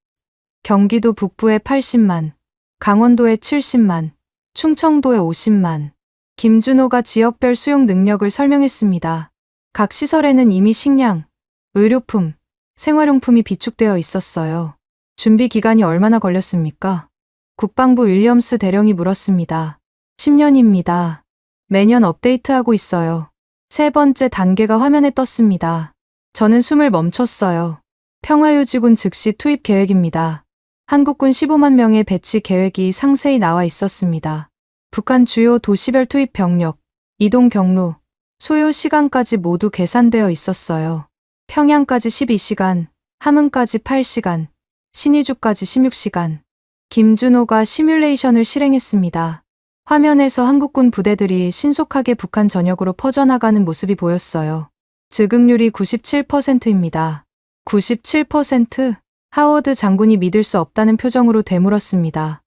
경기도 북부에 80만, 강원도에 70만, 충청도에 50만. 김준호가 지역별 수용 능력을 설명했습니다. 각 시설에는 이미 식량, 의료품, 생활용품이 비축되어 있었어요. 준비 기간이 얼마나 걸렸습니까? 국방부 윌리엄스 대령이 물었습니다. 10년입니다. 매년 업데이트하고 있어요. 세 번째 단계가 화면에 떴습니다. 저는 숨을 멈췄어요. 평화유지군 즉시 투입 계획입니다. 한국군 15만 명의 배치 계획이 상세히 나와 있었습니다. 북한 주요 도시별 투입 병력, 이동 경로, 소요 시간까지 모두 계산되어 있었어요. 평양까지 12시간, 함흥까지 8시간, 신의주까지 16시간. 김준호가 시뮬레이션을 실행했습니다. 화면에서 한국군 부대들이 신속하게 북한 전역으로 퍼져나가는 모습이 보였어요. 즉응률이 97%입니다. 97%? 하워드 장군이 믿을 수 없다는 표정으로 되물었습니다.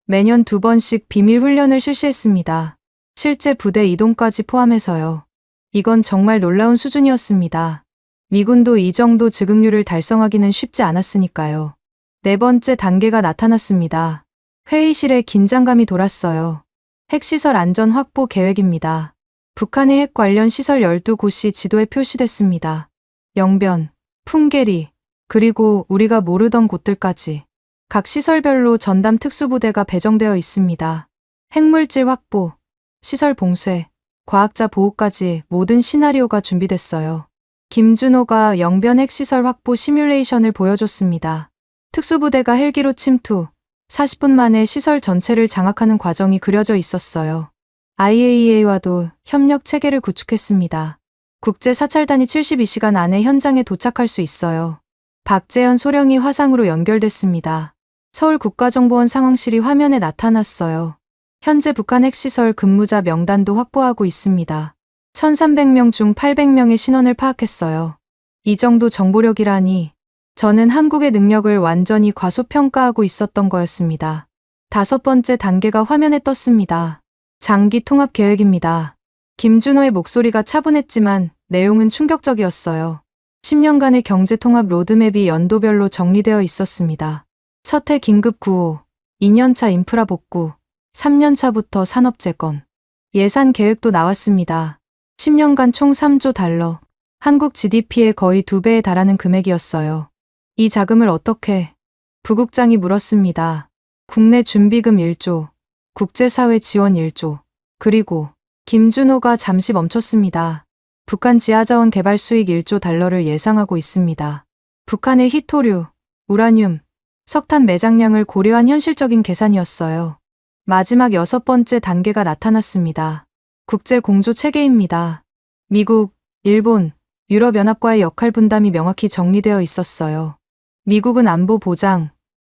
매년 2번씩 비밀 훈련을 실시했습니다. 실제 부대 이동까지 포함해서요. 이건 정말 놀라운 수준이었습니다. 미군도 이 정도 즉응률을 달성하기는 쉽지 않았으니까요. 네 번째 단계가 나타났습니다. 회의실에 긴장감이 돌았어요. 핵시설 안전 확보 계획입니다. 북한의 핵 관련 시설 12곳이 지도에 표시됐습니다. 영변, 풍계리, 그리고 우리가 모르던 곳들까지. 각 시설별로 전담 특수부대가 배정되어 있습니다. 핵물질 확보, 시설 봉쇄, 과학자 보호까지 모든 시나리오가 준비됐어요. 김준호가 영변 핵시설 확보 시뮬레이션을 보여줬습니다. 특수부대가 헬기로 침투, 40분 만에 시설 전체를 장악하는 과정이 그려져 있었어요. IAEA와도 협력 체계를 구축했습니다. 국제사찰단이 72시간 안에 현장에 도착할 수 있어요. 박재현 소령이 화상으로 연결됐습니다. 서울국가정보원 상황실이 화면에 나타났어요. 현재 북한 핵시설 근무자 명단도 확보하고 있습니다. 1300명 중 800명의 신원을 파악했어요. 이 정도 정보력이라니 저는 한국의 능력을 완전히 과소평가하고 있었던 거였습니다. 5번째 단계가 화면에 떴습니다. 장기 통합 계획입니다. 김준호의 목소리가 차분했지만 내용은 충격적이었어요. 10년간의 경제 통합 로드맵이 연도별로 정리되어 있었습니다. 첫 해 긴급 구호, 2년차 인프라 복구, 3년차부터 산업 재건. 예산 계획도 나왔습니다. 10년간 총 3조 달러, 한국 GDP의 거의 2배에 달하는 금액이었어요. 이 자금을 어떻게? 부국장이 물었습니다. 국내 준비금 1조, 국제사회 지원 1조, 그리고 김준호가 잠시 멈췄습니다. 북한 지하자원 개발 수익 1조 달러를 예상하고 있습니다. 북한의 희토류, 우라늄, 석탄 매장량을 고려한 현실적인 계산이었어요. 마지막 6번째 단계가 나타났습니다. 국제 공조 체계입니다. 미국, 일본, 유럽연합과의 역할 분담이 명확히 정리되어 있었어요. 미국은 안보 보장,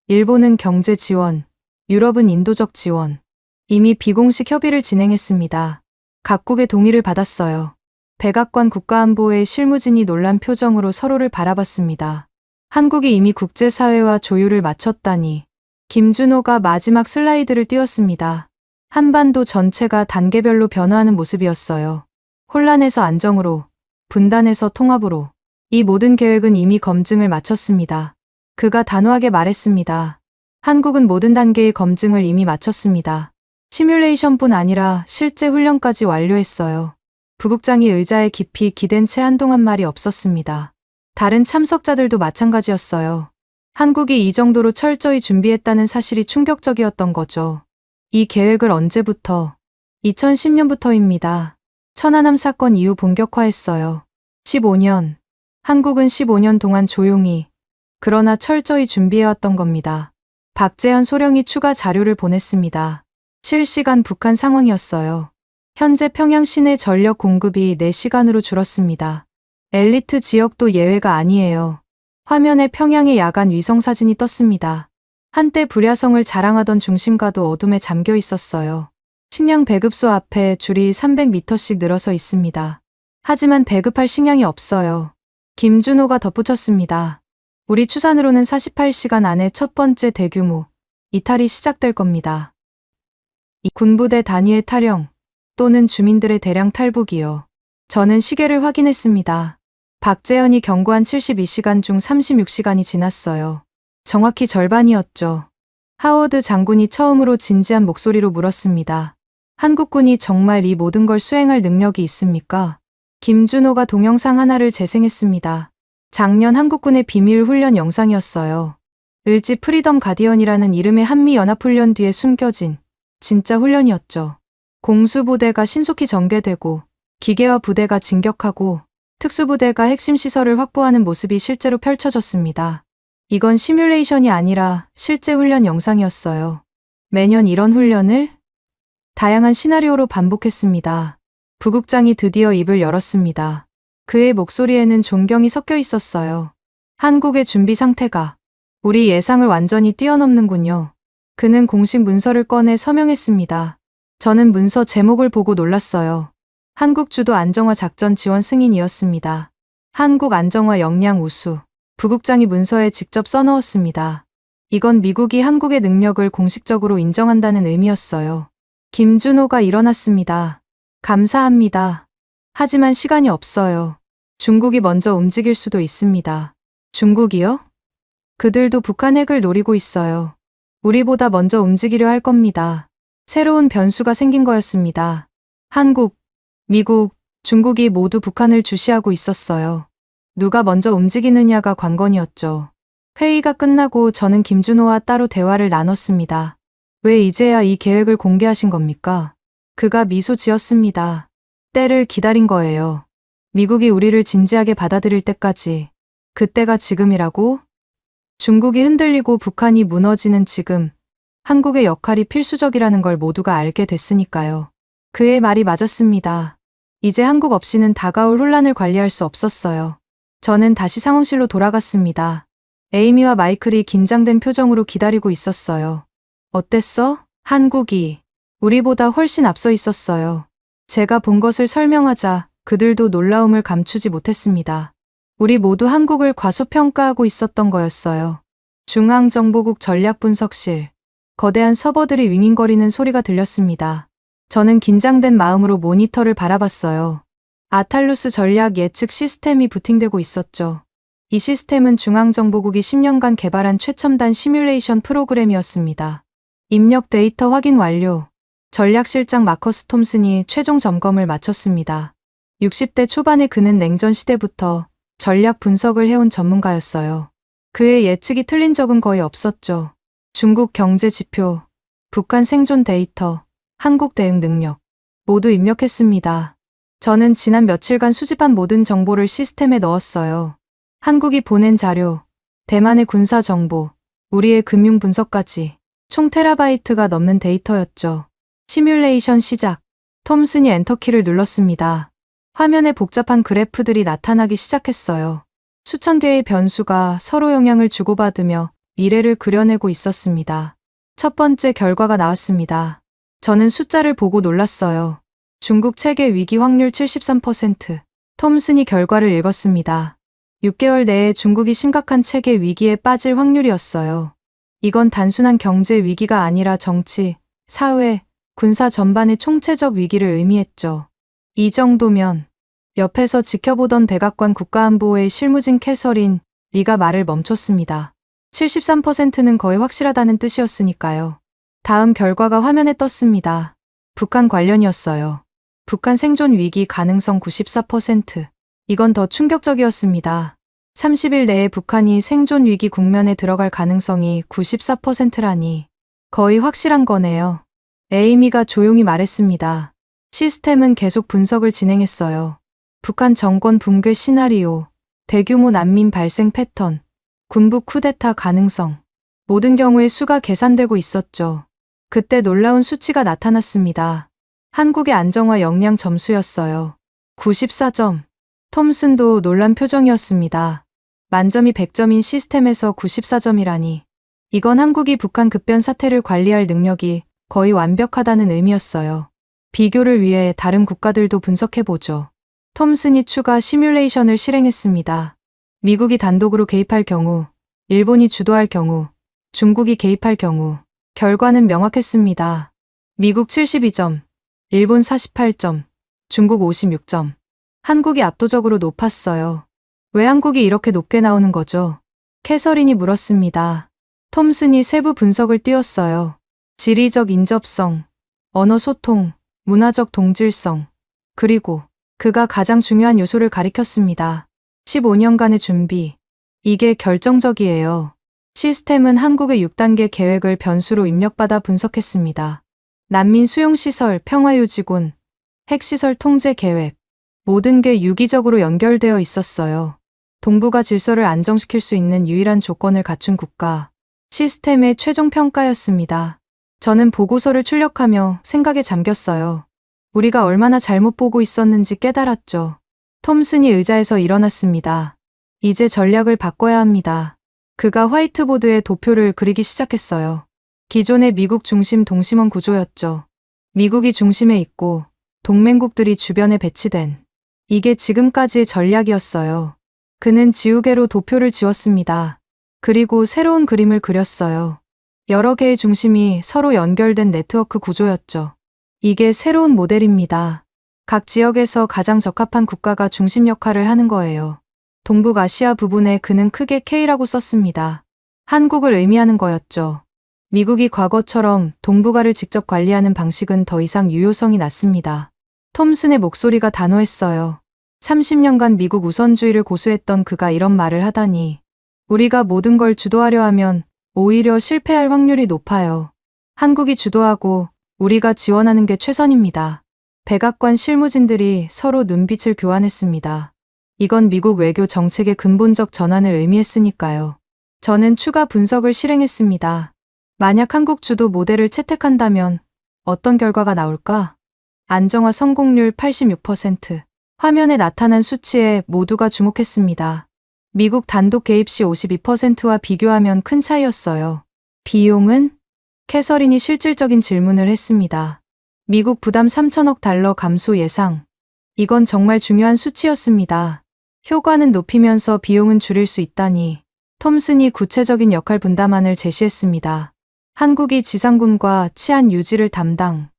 일본은 경제 지원, 유럽은 인도적 지원. 이미 비공식 협의를 진행했습니다. 각국의 동의를 받았어요. 백악관 국가안보의 실무진이 놀란 표정으로 서로를 바라봤습니다. 한국이 이미 국제사회와 조율을 마쳤다니. 김준호가 마지막 슬라이드를 띄웠습니다. 한반도 전체가 단계별로 변화하는 모습이었어요. 혼란에서 안정으로, 분단에서 통합으로. 이 모든 계획은 이미 검증을 마쳤습니다. 그가 단호하게 말했습니다. 한국은 모든 단계의 검증을 이미 마쳤습니다. 시뮬레이션뿐 아니라 실제 훈련까지 완료했어요. 부국장이 의자에 깊이 기댄 채 한동안 말이 없었습니다. 다른 참석자들도 마찬가지였어요. 한국이 이 정도로 철저히 준비했다는 사실이 충격적이었던 거죠. 이 계획을 언제부터? 2010년부터입니다. 천안함 사건 이후 본격화했어요. 15년. 한국은 15년 동안 조용히, 그러나 철저히 준비해왔던 겁니다. 박재현 소령이 추가 자료를 보냈습니다. 실시간 북한 상황이었어요. 현재 평양 시내 전력 공급이 4시간으로 줄었습니다. 엘리트 지역도 예외가 아니에요. 화면에 평양의 야간 위성 사진이 떴습니다. 한때 불야성을 자랑하던 중심가도 어둠에 잠겨 있었어요. 식량 배급소 앞에 줄이 300m씩 늘어서 있습니다. 하지만 배급할 식량이 없어요. 김준호가 덧붙였습니다. 우리 추산으로는 48시간 안에 첫 번째 대규모 이탈이 시작될 겁니다. 군부대 단위의 탈영 또는 주민들의 대량 탈북이요. 저는 시계를 확인했습니다. 박재현이 경고한 72시간 중 36시간이 지났어요. 정확히 절반이었죠. 하워드 장군이 처음으로 진지한 목소리로 물었습니다. 한국군이 정말 이 모든 걸 수행할 능력이 있습니까? 김준호가 동영상 하나를 재생했습니다. 작년 한국군의 비밀 훈련 영상이었어요. 을지 프리덤 가디언이라는 이름의 한미연합훈련 뒤에 숨겨진 진짜 훈련이었죠. 공수부대가 신속히 전개되고 기계화 부대가 진격하고 특수부대가 핵심 시설을 확보하는 모습이 실제로 펼쳐졌습니다. 이건 시뮬레이션이 아니라 실제 훈련 영상이었어요. 매년 이런 훈련을 다양한 시나리오로 반복했습니다. 부국장이 드디어 입을 열었습니다. 그의 목소리에는 존경이 섞여 있었어요. 한국의 준비 상태가 우리 예상을 완전히 뛰어넘는군요. 그는 공식 문서를 꺼내 서명했습니다. 저는 문서 제목을 보고 놀랐어요. 한국 주도 안정화 작전 지원 승인이었습니다. 한국 안정화 역량 우수. 부국장이 문서에 직접 써넣었습니다. 이건 미국이 한국의 능력을 공식적으로 인정한다는 의미였어요. 김준호가 일어났습니다. 감사합니다. 하지만 시간이 없어요. 중국이 먼저 움직일 수도 있습니다. 중국이요? 그들도 북한 핵을 노리고 있어요. 우리보다 먼저 움직이려 할 겁니다. 새로운 변수가 생긴 거였습니다. 한국, 미국, 중국이 모두 북한을 주시하고 있었어요. 누가 먼저 움직이느냐가 관건이었죠. 회의가 끝나고 저는 김준호와 따로 대화를 나눴습니다. 왜 이제야 이 계획을 공개하신 겁니까? 그가 미소 지었습니다. 때를 기다린 거예요. 미국이 우리를 진지하게 받아들일 때까지. 그때가 지금이라고? 중국이 흔들리고 북한이 무너지는 지금, 한국의 역할이 필수적이라는 걸 모두가 알게 됐으니까요. 그의 말이 맞았습니다. 이제 한국 없이는 다가올 혼란을 관리할 수 없었어요. 저는 다시 상황실로 돌아갔습니다. 에이미와 마이클이 긴장된 표정으로 기다리고 있었어요. 어땠어? 한국이 우리보다 훨씬 앞서 있었어요. 제가 본 것을 설명하자 그들도 놀라움을 감추지 못했습니다. 우리 모두 한국을 과소평가하고 있었던 거였어요. 중앙정보국 전략분석실. 거대한 서버들이 윙윙거리는 소리가 들렸습니다. 저는 긴장된 마음으로 모니터를 바라봤어요. 아탈루스 전략 예측 시스템이 부팅되고 있었죠. 이 시스템은 중앙정보국이 10년간 개발한 최첨단 시뮬레이션 프로그램이었습니다. 입력 데이터 확인 완료. 전략실장 마커스 톰슨이 최종 점검을 마쳤습니다. 60대 초반의 그는 냉전 시대부터 전략 분석을 해온 전문가였어요. 그의 예측이 틀린 적은 거의 없었죠. 중국 경제 지표, 북한 생존 데이터, 한국 대응 능력 모두 입력했습니다. 저는 지난 며칠간 수집한 모든 정보를 시스템에 넣었어요. 한국이 보낸 자료, 대만의 군사 정보, 우리의 금융 분석까지 총 테라바이트가 넘는 데이터였죠. 시뮬레이션 시작. 톰슨이 엔터키를 눌렀습니다. 화면에 복잡한 그래프들이 나타나기 시작했어요. 수천 개의 변수가 서로 영향을 주고받으며 미래를 그려내고 있었습니다. 첫 번째 결과가 나왔습니다. 저는 숫자를 보고 놀랐어요. 중국 체계 위기 확률 73%. 톰슨이 결과를 읽었습니다. 6개월 내에 중국이 심각한 체계 위기에 빠질 확률이었어요. 이건 단순한 경제 위기가 아니라 정치, 사회, 군사 전반의 총체적 위기를 의미했죠. 이 정도면 옆에서 지켜보던 백악관 국가안보의 실무진 캐서린 리가 말을 멈췄습니다. 73%는 거의 확실하다는 뜻이었으니까요. 다음 결과가 화면에 떴습니다. 북한 관련이었어요. 북한 생존 위기 가능성 94%. 이건 더 충격적이었습니다. 30일 내에 북한이 생존 위기 국면에 들어갈 가능성이 94%라니 거의 확실한 거네요. 에이미가 조용히 말했습니다. 시스템은 계속 분석을 진행했어요. 북한 정권 붕괴 시나리오, 대규모 난민 발생 패턴, 군부 쿠데타 가능성, 모든 경우의 수가 계산되고 있었죠. 그때 놀라운 수치가 나타났습니다. 한국의 안정화 역량 점수였어요. 94점. 톰슨도 놀란 표정이었습니다. 만점이 100점인 시스템에서 94점이라니. 이건 한국이 북한 급변 사태를 관리할 능력이 거의 완벽하다는 의미였어요. 비교를 위해 다른 국가들도 분석해보죠. 톰슨이 추가 시뮬레이션을 실행했습니다. 미국이 단독으로 개입할 경우, 일본이 주도할 경우, 중국이 개입할 경우, 결과는 명확했습니다. 미국 72점, 일본 48점, 중국 56점. 한국이 압도적으로 높았어요. 왜 한국이 이렇게 높게 나오는 거죠? 캐서린이 물었습니다. 톰슨이 세부 분석을 띄웠어요. 지리적 인접성, 언어 소통, 문화적 동질성, 그리고 그가 가장 중요한 요소를 가리켰습니다. 15년간의 준비. 이게 결정적이에요. 시스템은 한국의 6단계 계획을 변수로 입력받아 분석했습니다. 난민 수용시설, 평화유지군, 핵시설 통제 계획. 모든 게 유기적으로 연결되어 있었어요. 동북아 질서를 안정시킬 수 있는 유일한 조건을 갖춘 국가. 시스템의 최종 평가였습니다. 저는 보고서를 출력하며 생각에 잠겼어요. 우리가 얼마나 잘못 보고 있었는지 깨달았죠. 톰슨이 의자에서 일어났습니다. 이제 전략을 바꿔야 합니다. 그가 화이트보드에 도표를 그리기 시작했어요. 기존의 미국 중심 동심원 구조였죠. 미국이 중심에 있고 동맹국들이 주변에 배치된. 이게 지금까지의 전략이었어요. 그는 지우개로 도표를 지웠습니다. 그리고 새로운 그림을 그렸어요. 여러 개의 중심이 서로 연결된 네트워크 구조였죠. 이게 새로운 모델입니다. 각 지역에서 가장 적합한 국가가 중심 역할을 하는 거예요. 동북아시아 부분에 그는 크게 K라고 썼습니다. 한국을 의미하는 거였죠. 미국이 과거처럼 동북아를 직접 관리하는 방식은 더 이상 유효성이 낮습니다. 톰슨의 목소리가 단호했어요. 30년간 미국 우선주의를 고수했던 그가 이런 말을 하다니. 우리가 모든 걸 주도하려 하면 오히려 실패할 확률이 높아요. 한국이 주도하고 우리가 지원하는 게 최선입니다. 백악관 실무진들이 서로 눈빛을 교환했습니다. 이건 미국 외교 정책의 근본적 전환을 의미했으니까요. 저는 추가 분석을 실행했습니다. 만약 한국 주도 모델을 채택한다면 어떤 결과가 나올까? 안정화 성공률 86%. 화면에 나타난 수치에 모두가 주목했습니다. 미국 단독 개입 시 52%와 비교하면 큰 차이였어요. 비용은? 캐서린이 실질적인 질문을 했습니다. 미국 부담 3천억 달러 감소 예상. 이건 정말 중요한 수치였습니다. 효과는 높이면서 비용은 줄일 수 있다니. 톰슨이 구체적인 역할 분담안을 제시했습니다. 한국이 지상군과 치안 유지를 담당.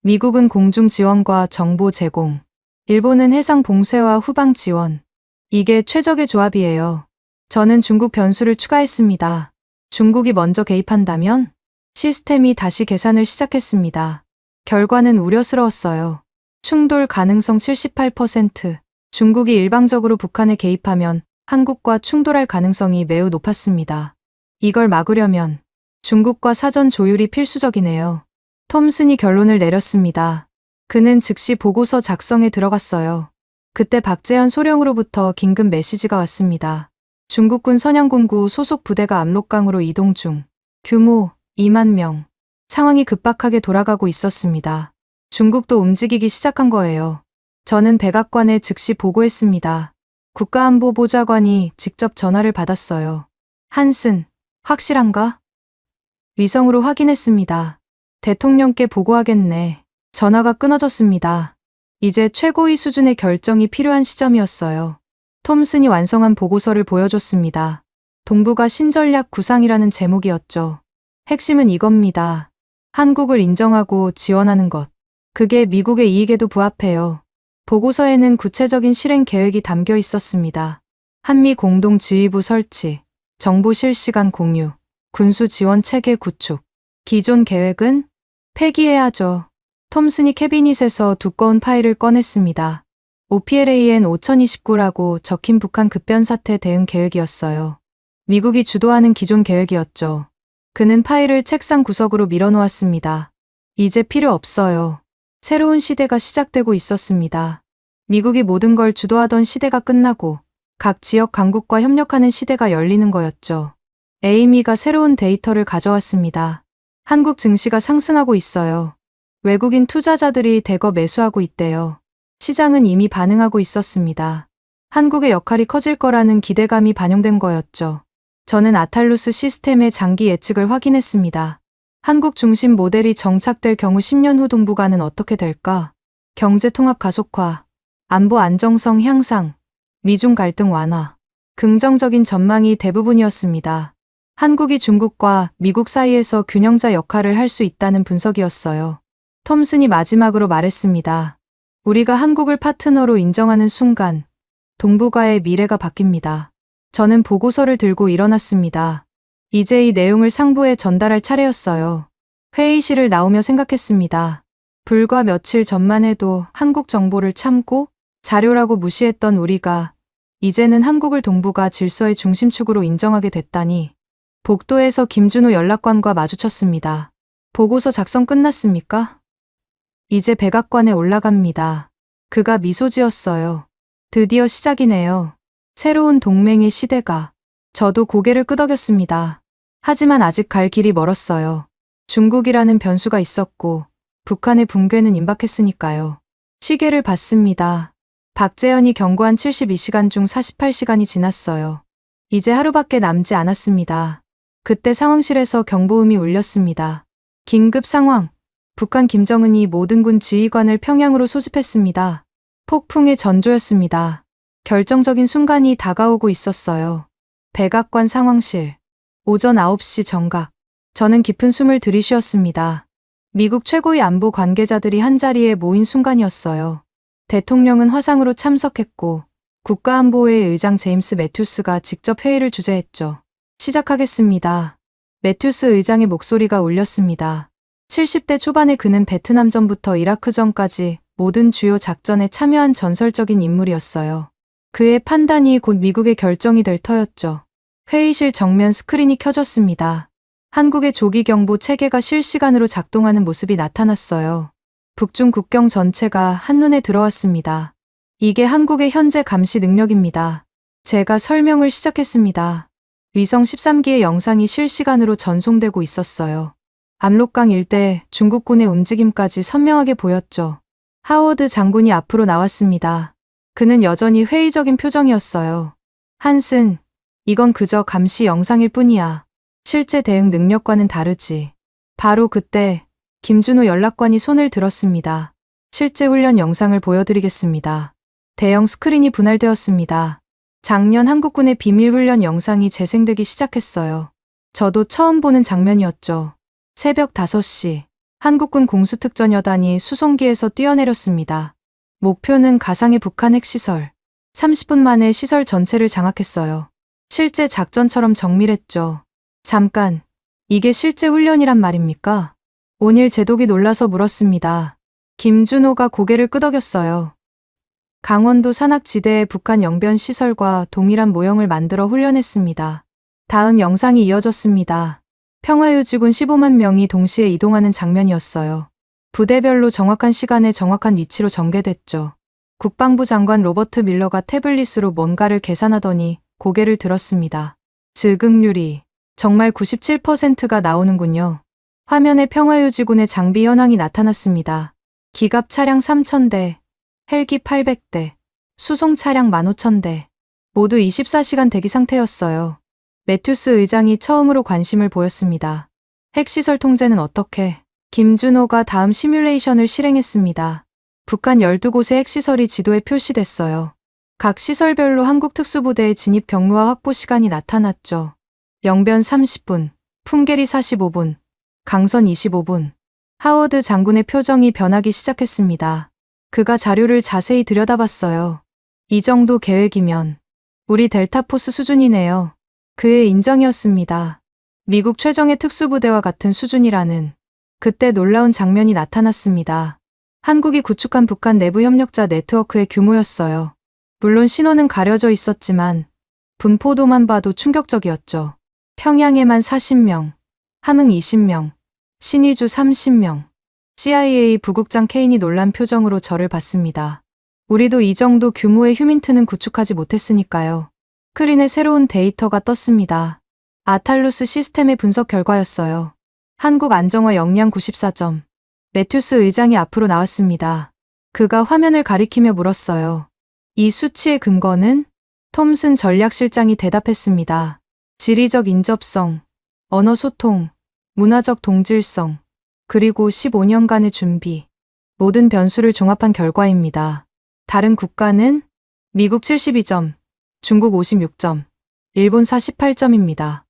미국은 공중 지원과 정보 제공. 일본은 해상 봉쇄와 후방 지원. 이게 최적의 조합이에요. 저는 중국 변수를 추가했습니다. 중국이 먼저 개입한다면? 시스템이 다시 계산을 시작했습니다. 결과는 우려스러웠어요. 충돌 가능성 78%. 중국이 일방적으로 북한에 개입하면 한국과 충돌할 가능성이 매우 높았습니다. 이걸 막으려면 중국과 사전 조율이 필수적이네요. 톰슨이 결론을 내렸습니다. 그는 즉시 보고서 작성에 들어갔어요. 그때 박재현 소령으로부터 긴급 메시지가 왔습니다. 중국군 선양군구 소속 부대가 압록강으로 이동 중. 규모 2만 명. 상황이 급박하게 돌아가고 있었습니다. 중국도 움직이기 시작한 거예요. 저는 백악관에 즉시 보고했습니다. 국가안보보좌관이 직접 전화를 받았어요. 한슨, 확실한가? 위성으로 확인했습니다. 대통령께 보고하겠네. 전화가 끊어졌습니다. 이제 최고위 수준의 결정이 필요한 시점이었어요. 톰슨이 완성한 보고서를 보여줬습니다. 동북아 신전략 구상이라는 제목이었죠. 핵심은 이겁니다. 한국을 인정하고 지원하는 것. 그게 미국의 이익에도 부합해요. 보고서에는 구체적인 실행 계획이 담겨 있었습니다. 한미 공동지휘부 설치, 정보 실시간 공유, 군수 지원 체계 구축. 기존 계획은 폐기해야죠. 톰슨이 캐비닛에서 두꺼운 파일을 꺼냈습니다. OPLAN 5029라고 적힌 북한 급변 사태 대응 계획이었어요. 미국이 주도하는 기존 계획이었죠. 그는 파일을 책상 구석으로 밀어놓았습니다. 이제 필요 없어요. 새로운 시대가 시작되고 있었습니다. 미국이 모든 걸 주도하던 시대가 끝나고 각 지역 강국과 협력하는 시대가 열리는 거였죠. 에이미가 새로운 데이터를 가져왔습니다. 한국 증시가 상승하고 있어요. 외국인 투자자들이 대거 매수하고 있대요. 시장은 이미 반응하고 있었습니다. 한국의 역할이 커질 거라는 기대감이 반영된 거였죠. 저는 아탈루스 시스템의 장기 예측을 확인했습니다. 한국 중심 모델이 정착될 경우 10년 후 동북아는 어떻게 될까? 경제 통합 가속화, 안보 안정성 향상, 미중 갈등 완화. 긍정적인 전망이 대부분이었습니다. 한국이 중국과 미국 사이에서 균형자 역할을 할 수 있다는 분석이었어요. 톰슨이 마지막으로 말했습니다. 우리가 한국을 파트너로 인정하는 순간 동북아의 미래가 바뀝니다. 저는 보고서를 들고 일어났습니다. 이제 이 내용을 상부에 전달할 차례였어요. 회의실을 나오며 생각했습니다. 불과 며칠 전만 해도 한국 정보를 참고 자료라고 무시했던 우리가 이제는 한국을 동북아 질서의 중심축으로 인정하게 됐다니. 복도에서 김준호 연락관과 마주쳤습니다. 보고서 작성 끝났습니까? 이제 백악관에 올라갑니다. 그가 미소 지었어요. 드디어 시작이네요. 새로운 동맹의 시대가. 저도 고개를 끄덕였습니다. 하지만 아직 갈 길이 멀었어요. 중국이라는 변수가 있었고 북한의 붕괴는 임박했으니까요. 시계를 봤습니다. 박재현이 경고한 72시간 중 48시간이 지났어요. 이제 하루밖에 남지 않았습니다. 그때 상황실에서 경보음이 울렸습니다. 긴급 상황. 북한 김정은이 모든 군 지휘관을 평양으로 소집했습니다. 폭풍의 전조였습니다. 결정적인 순간이 다가오고 있었어요. 백악관 상황실. 오전 9시 정각. 저는 깊은 숨을 들이쉬었습니다. 미국 최고의 안보 관계자들이 한자리에 모인 순간이었어요. 대통령은 화상으로 참석했고 국가안보회 의장 제임스 매튜스가 직접 회의를 주재했죠. 시작하겠습니다. 매튜스 의장의 목소리가 울렸습니다. 70대 초반의 그는 베트남전부터 이라크전까지 모든 주요 작전에 참여한 전설적인 인물이었어요. 그의 판단이 곧 미국의 결정이 될 터였죠. 회의실 정면 스크린이 켜졌습니다. 한국의 조기경보 체계가 실시간으로 작동하는 모습이 나타났어요. 북중 국경 전체가 한눈에 들어왔습니다. 이게 한국의 현재 감시 능력입니다. 제가 설명을 시작했습니다. 위성 13기의 영상이 실시간으로 전송되고 있었어요. 압록강 일대 중국군의 움직임까지 선명하게 보였죠. 하워드 장군이 앞으로 나왔습니다. 그는 여전히 회의적인 표정이었어요. 한슨, 이건 그저 감시 영상일 뿐이야. 실제 대응 능력과는 다르지. 바로 그때 김준호 연락관이 손을 들었습니다. 실제 훈련 영상을 보여드리겠습니다. 대형 스크린이 분할되었습니다. 작년 한국군의 비밀 훈련 영상이 재생되기 시작했어요. 저도 처음 보는 장면이었죠. 새벽 5시, 한국군 공수특전여단이 수송기에서 뛰어내렸습니다. 목표는 가상의 북한 핵시설. 30분 만에 시설 전체를 장악했어요. 실제 작전처럼 정밀했죠. 잠깐, 이게 실제 훈련이란 말입니까? 온일 제독이 놀라서 물었습니다. 김준호가 고개를 끄덕였어요. 강원도 산악지대의 북한 영변 시설과 동일한 모형을 만들어 훈련했습니다. 다음 영상이 이어졌습니다. 평화유지군 15만 명이 동시에 이동하는 장면이었어요. 부대별로 정확한 시간에 정확한 위치로 전개됐죠. 국방부 장관 로버트 밀러가 태블릿으로 뭔가를 계산하더니 고개를 들었습니다. 즉응률이 정말 97%가 나오는군요. 화면에 평화유지군의 장비 현황이 나타났습니다. 기갑 차량 3,000대, 헬기 800대, 수송 차량 15,000대, 모두 24시간 대기 상태였어요. 매튜스 의장이 처음으로 관심을 보였습니다. 핵시설 통제는 어떻게? 김준호가 다음 시뮬레이션을 실행했습니다. 북한 12곳의 핵시설이 지도에 표시됐어요. 각 시설별로 한국 특수부대의 진입 경로와 확보 시간이 나타났죠. 영변 30분, 풍계리 45분, 강선 25분. 하워드 장군의 표정이 변하기 시작했습니다. 그가 자료를 자세히 들여다봤어요. 이 정도 계획이면 우리 델타포스 수준이네요. 그의 인정이었습니다. 미국 최정예 특수부대와 같은 수준이라는. 그때 놀라운 장면이 나타났습니다. 한국이 구축한 북한 내부 협력자 네트워크의 규모였어요. 물론 신호는 가려져 있었지만 분포도만 봐도 충격적이었죠. 평양에만 40명, 함흥 20명, 신의주 30명. CIA 부국장 케인이 놀란 표정으로 저를 봤습니다. 우리도 이 정도 규모의 휴민트는 구축하지 못했으니까요. 스크린에 새로운 데이터가 떴습니다. 아탈루스 시스템의 분석 결과였어요. 한국 안정화 역량 94점. 매튜스 의장이 앞으로 나왔습니다. 그가 화면을 가리키며 물었어요. 이 수치의 근거는? 톰슨 전략실장이 대답했습니다. 지리적 인접성, 언어 소통, 문화적 동질성, 그리고 15년간의 준비. 모든 변수를 종합한 결과입니다. 다른 국가는? 미국 72점, 중국 56점, 일본 48점입니다.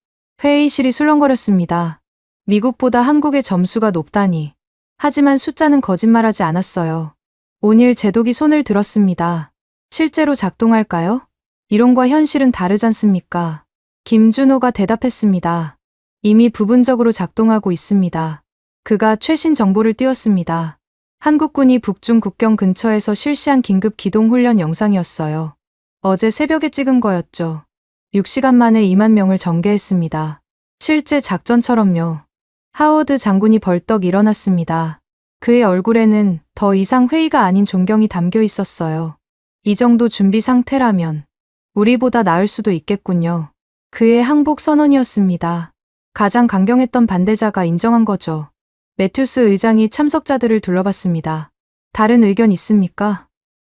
회의실이 술렁거렸습니다. 미국보다 한국의 점수가 높다니. 하지만 숫자는 거짓말하지 않았어요. 온일 제독이 손을 들었습니다. 실제로 작동할까요? 이론과 현실은 다르잖습니까? 김준호가 대답했습니다. 이미 부분적으로 작동하고 있습니다. 그가 최신 정보를 띄웠습니다. 한국군이 북중 국경 근처에서 실시한 긴급 기동 훈련 영상이었어요. 어제 새벽에 찍은 거였죠. 6시간 만에 2만 명을 전개했습니다. 실제 작전처럼요. 하워드 장군이 벌떡 일어났습니다. 그의 얼굴에는 더 이상 회의가 아닌 존경이 담겨 있었어요. 이 정도 준비 상태라면 우리보다 나을 수도 있겠군요. 그의 항복 선언이었습니다. 가장 강경했던 반대자가 인정한 거죠. 매튜스 의장이 참석자들을 둘러봤습니다. 다른 의견 있습니까?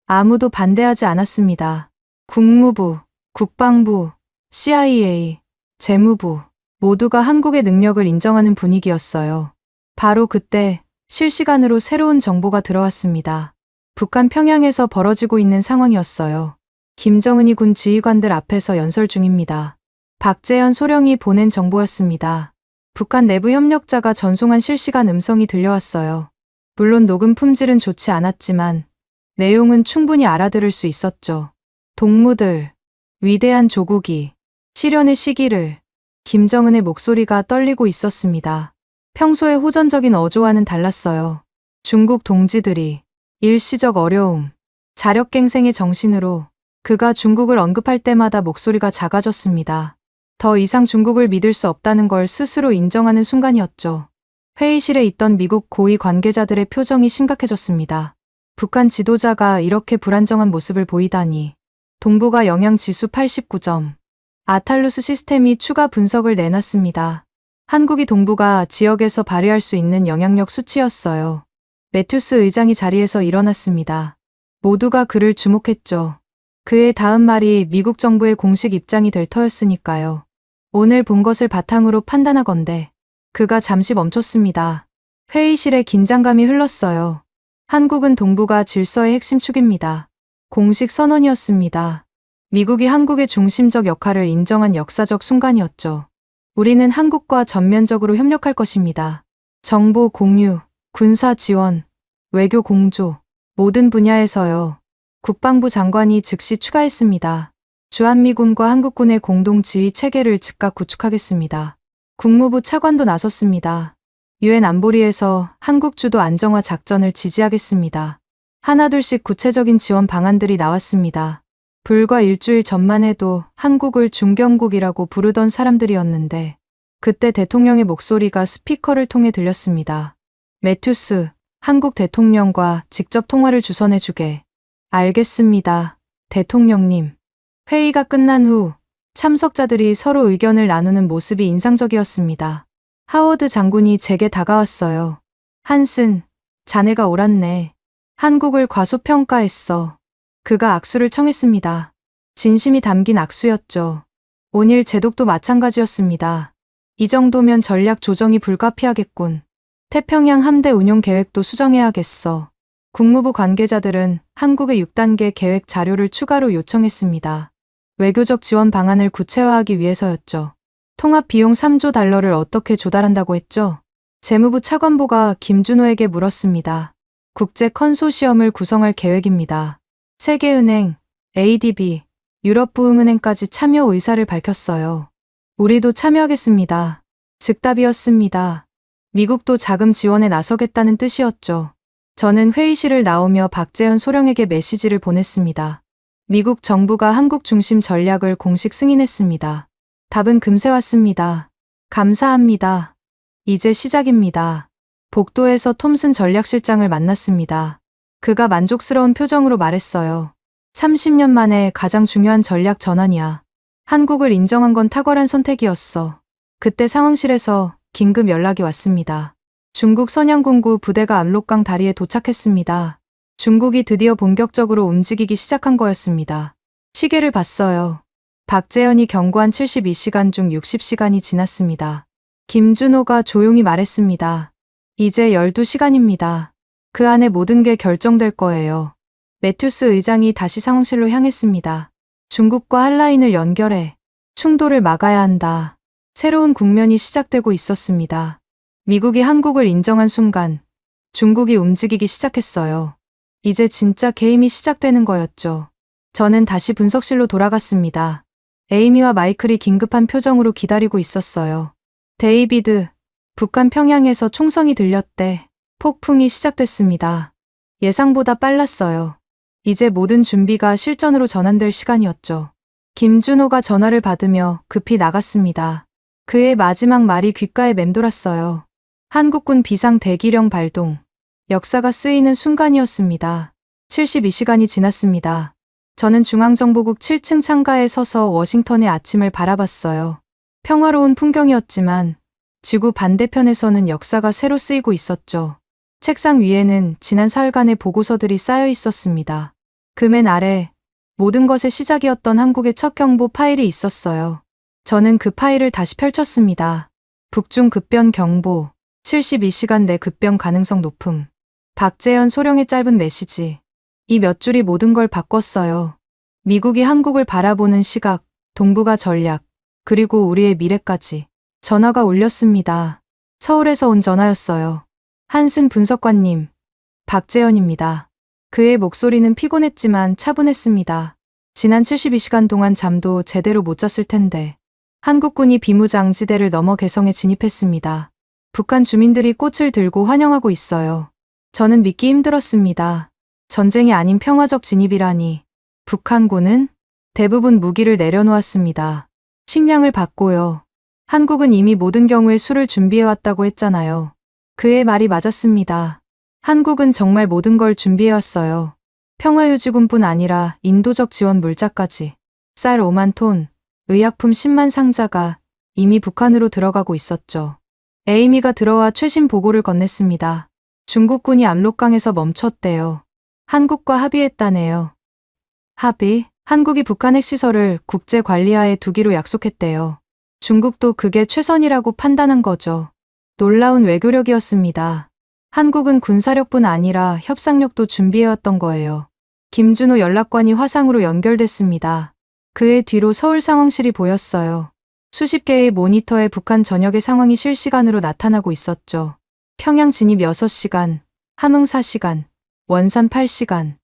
아무도 반대하지 않았습니다. 국무부, 국방부, CIA, 재무부 모두가 한국의 능력을 인정하는 분위기였어요. 바로 그때 실시간으로 새로운 정보가 들어왔습니다. 북한 평양에서 벌어지고 있는 상황이었어요. 김정은이 군 지휘관들 앞에서 연설 중입니다. 박재현 소령이 보낸 정보였습니다. 북한 내부 협력자가 전송한 실시간 음성이 들려왔어요. 물론 녹음 품질은 좋지 않았지만 내용은 충분히 알아들을 수 있었죠. 동무들, 위대한 조국이, 실현의 시기를, 김정은의 목소리가 떨리고 있었습니다. 평소의 호전적인 어조와는 달랐어요. 중국 동지들이 일시적 어려움, 자력갱생의 정신으로 그가 중국을 언급할 때마다 목소리가 작아졌습니다. 더 이상 중국을 믿을 수 없다는 걸 스스로 인정하는 순간이었죠. 회의실에 있던 미국 고위 관계자들의 표정이 심각해졌습니다. 북한 지도자가 이렇게 불안정한 모습을 보이다니. 동부가 영향지수 89점. 아탈루스 시스템이 추가 분석을 내놨습니다. 한국이 동부가 지역에서 발휘할 수 있는 영향력 수치였어요. 매튜스 의장이 자리에서 일어났습니다. 모두가 그를 주목했죠. 그의 다음 말이 미국 정부의 공식 입장이 될 터였으니까요. 오늘 본 것을 바탕으로 판단하건대. 그가 잠시 멈췄습니다. 회의실에 긴장감이 흘렀어요. 한국은 동부가 질서의 핵심 축입니다. 공식 선언이었습니다. 미국이 한국의 중심적 역할을 인정한 역사적 순간이었죠. 우리는 한국과 전면적으로 협력할 것입니다. 정보 공유, 군사 지원, 외교 공조, 모든 분야에서요. 국방부 장관이 즉시 추가했습니다. 주한미군과 한국군의 공동 지휘 체계를 즉각 구축하겠습니다. 국무부 차관도 나섰습니다. 유엔 안보리에서 한국 주도 안정화 작전을 지지하겠습니다. 하나둘씩 구체적인 지원 방안들이 나왔습니다. 불과 일주일 전만 해도 한국을 중견국이라고 부르던 사람들이었는데 그때 대통령의 목소리가 스피커를 통해 들렸습니다. 매튜스, 한국 대통령과 직접 통화를 주선해주게. 알겠습니다. 대통령님. 회의가 끝난 후 참석자들이 서로 의견을 나누는 모습이 인상적이었습니다. 하워드 장군이 제게 다가왔어요. 한슨, 자네가 옳았네. 한국을 과소평가했어. 그가 악수를 청했습니다. 진심이 담긴 악수였죠. 온일 제독도 마찬가지였습니다. 이 정도면 전략 조정이 불가피하겠군. 태평양 함대 운용 계획도 수정해야겠어. 국무부 관계자들은 한국의 6단계 계획 자료를 추가로 요청했습니다. 외교적 지원 방안을 구체화하기 위해서였죠. 통합 비용 3조 달러를 어떻게 조달한다고 했죠? 재무부 차관보가 김준호에게 물었습니다. 국제 컨소시엄을 구성할 계획입니다. 세계은행, ADB, 유럽부흥은행까지 참여 의사를 밝혔어요. 우리도 참여하겠습니다. 즉답이었습니다. 미국도 자금 지원에 나서겠다는 뜻이었죠. 저는 회의실을 나오며 박재현 소령에게 메시지를 보냈습니다. 미국 정부가 한국 중심 전략을 공식 승인했습니다. 답은 금세 왔습니다. 감사합니다. 이제 시작입니다. 복도에서 톰슨 전략실장을 만났습니다. 그가 만족스러운 표정으로 말했어요. 30년 만에 가장 중요한 전략 전환이야. 한국을 인정한 건 탁월한 선택이었어. 그때 상황실에서 긴급 연락이 왔습니다. 중국 선양공구 부대가 압록강 다리에 도착했습니다. 중국이 드디어 본격적으로 움직이기 시작한 거였습니다. 시계를 봤어요. 박재현이 경고한 72시간 중 60시간이 지났습니다. 김준호가 조용히 말했습니다. 이제 12시간입니다. 그 안에 모든 게 결정될 거예요. 매튜스 의장이 다시 상황실로 향했습니다. 중국과 한라인을 연결해 충돌을 막아야 한다. 새로운 국면이 시작되고 있었습니다. 미국이 한국을 인정한 순간 중국이 움직이기 시작했어요. 이제 진짜 게임이 시작되는 거였죠. 저는 다시 분석실로 돌아갔습니다. 에이미와 마이클이 긴급한 표정으로 기다리고 있었어요. 데이비드, 북한 평양에서 총성이 들렸대. 폭풍이 시작됐습니다. 예상보다 빨랐어요. 이제 모든 준비가 실전으로 전환될 시간이었죠. 김준호가 전화를 받으며 급히 나갔습니다. 그의 마지막 말이 귓가에 맴돌았어요. 한국군 비상 대기령 발동. 역사가 쓰이는 순간이었습니다. 72시간이 지났습니다. 저는 중앙정보국 7층 창가에 서서 워싱턴의 아침을 바라봤어요. 평화로운 풍경이었지만 지구 반대편에서는 역사가 새로 쓰이고 있었죠. 책상 위에는 지난 사흘간의 보고서들이 쌓여 있었습니다. 그 맨 아래 모든 것의 시작이었던 한국의 첫 경보 파일이 있었어요. 저는 그 파일을 다시 펼쳤습니다. 북중 급변 경보, 72시간 내 급변 가능성 높음. 박재현 소령의 짧은 메시지. 이 몇 줄이 모든 걸 바꿨어요. 미국이 한국을 바라보는 시각, 동북아 전략, 그리고 우리의 미래까지. 전화가 울렸습니다. 서울에서 온 전화였어요. 한슨 분석관님, 박재현입니다. 그의 목소리는 피곤했지만 차분했습니다. 지난 72시간 동안 잠도 제대로 못 잤을 텐데. 한국군이 비무장지대를 넘어 개성에 진입했습니다. 북한 주민들이 꽃을 들고 환영하고 있어요. 저는 믿기 힘들었습니다. 전쟁이 아닌 평화적 진입이라니. 북한군은 대부분 무기를 내려놓았습니다. 식량을 받고요. 한국은 이미 모든 경우에 술을 준비해왔다고 했잖아요. 그의 말이 맞았습니다. 한국은 정말 모든 걸 준비해왔어요. 평화유지군뿐 아니라 인도적 지원 물자까지. 쌀 5만 톤, 의약품 10만 상자가 이미 북한으로 들어가고 있었죠. 에이미가 들어와 최신 보고를 건넸습니다. 중국군이 압록강에서 멈췄대요. 한국과 합의했다네요. 합의? 한국이 북한 핵시설을 국제관리하에 두기로 약속했대요. 중국도 그게 최선이라고 판단한 거죠. 놀라운 외교력이었습니다. 한국은 군사력뿐 아니라 협상력도 준비해왔던 거예요. 김준호 연락관이 화상으로 연결됐습니다. 그의 뒤로 서울 상황실이 보였어요. 수십 개의 모니터에 북한 전역의 상황이 실시간으로 나타나고 있었죠. 평양 진입 6시간, 함흥 4시간, 원산 8시간.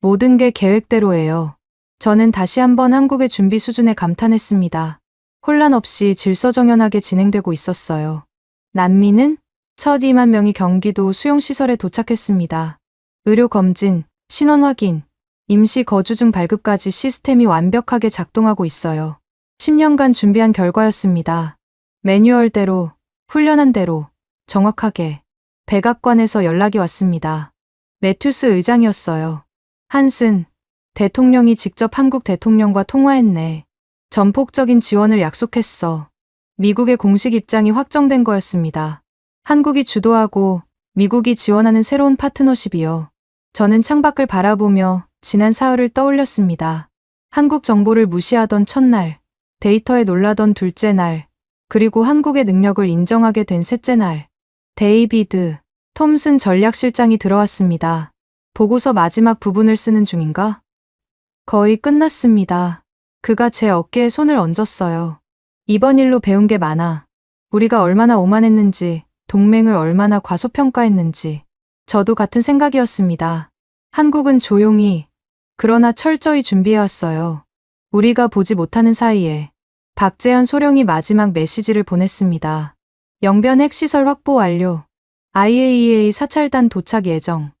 모든 게 계획대로예요. 저는 다시 한번 한국의 준비 수준에 감탄했습니다. 혼란 없이 질서정연하게 진행되고 있었어요. 난민은 첫 2만 명이 경기도 수용시설에 도착했습니다. 의료검진, 신원 확인, 임시 거주증 발급까지 시스템이 완벽하게 작동하고 있어요. 10년간 준비한 결과였습니다. 매뉴얼대로, 훈련한 대로, 정확하게. 백악관에서 연락이 왔습니다. 매튜스 의장이었어요. 한슨, 대통령이 직접 한국 대통령과 통화했네. 전폭적인 지원을 약속했어. 미국의 공식 입장이 확정된 거였습니다. 한국이 주도하고 미국이 지원하는 새로운 파트너십이요. 저는 창밖을 바라보며 지난 사흘을 떠올렸습니다. 한국 정보를 무시하던 첫날, 데이터에 놀라던 둘째 날, 그리고 한국의 능력을 인정하게 된 셋째 날. 데이비드, 톰슨 전략실장이 들어왔습니다. 보고서 마지막 부분을 쓰는 중인가? 거의 끝났습니다. 그가 제 어깨에 손을 얹었어요. 이번 일로 배운 게 많아. 우리가 얼마나 오만했는지, 동맹을 얼마나 과소평가했는지. 저도 같은 생각이었습니다. 한국은 조용히, 그러나 철저히 준비해왔어요. 우리가 보지 못하는 사이에 박재현 소령이 마지막 메시지를 보냈습니다. 영변 핵시설 확보 완료. IAEA 사찰단 도착 예정.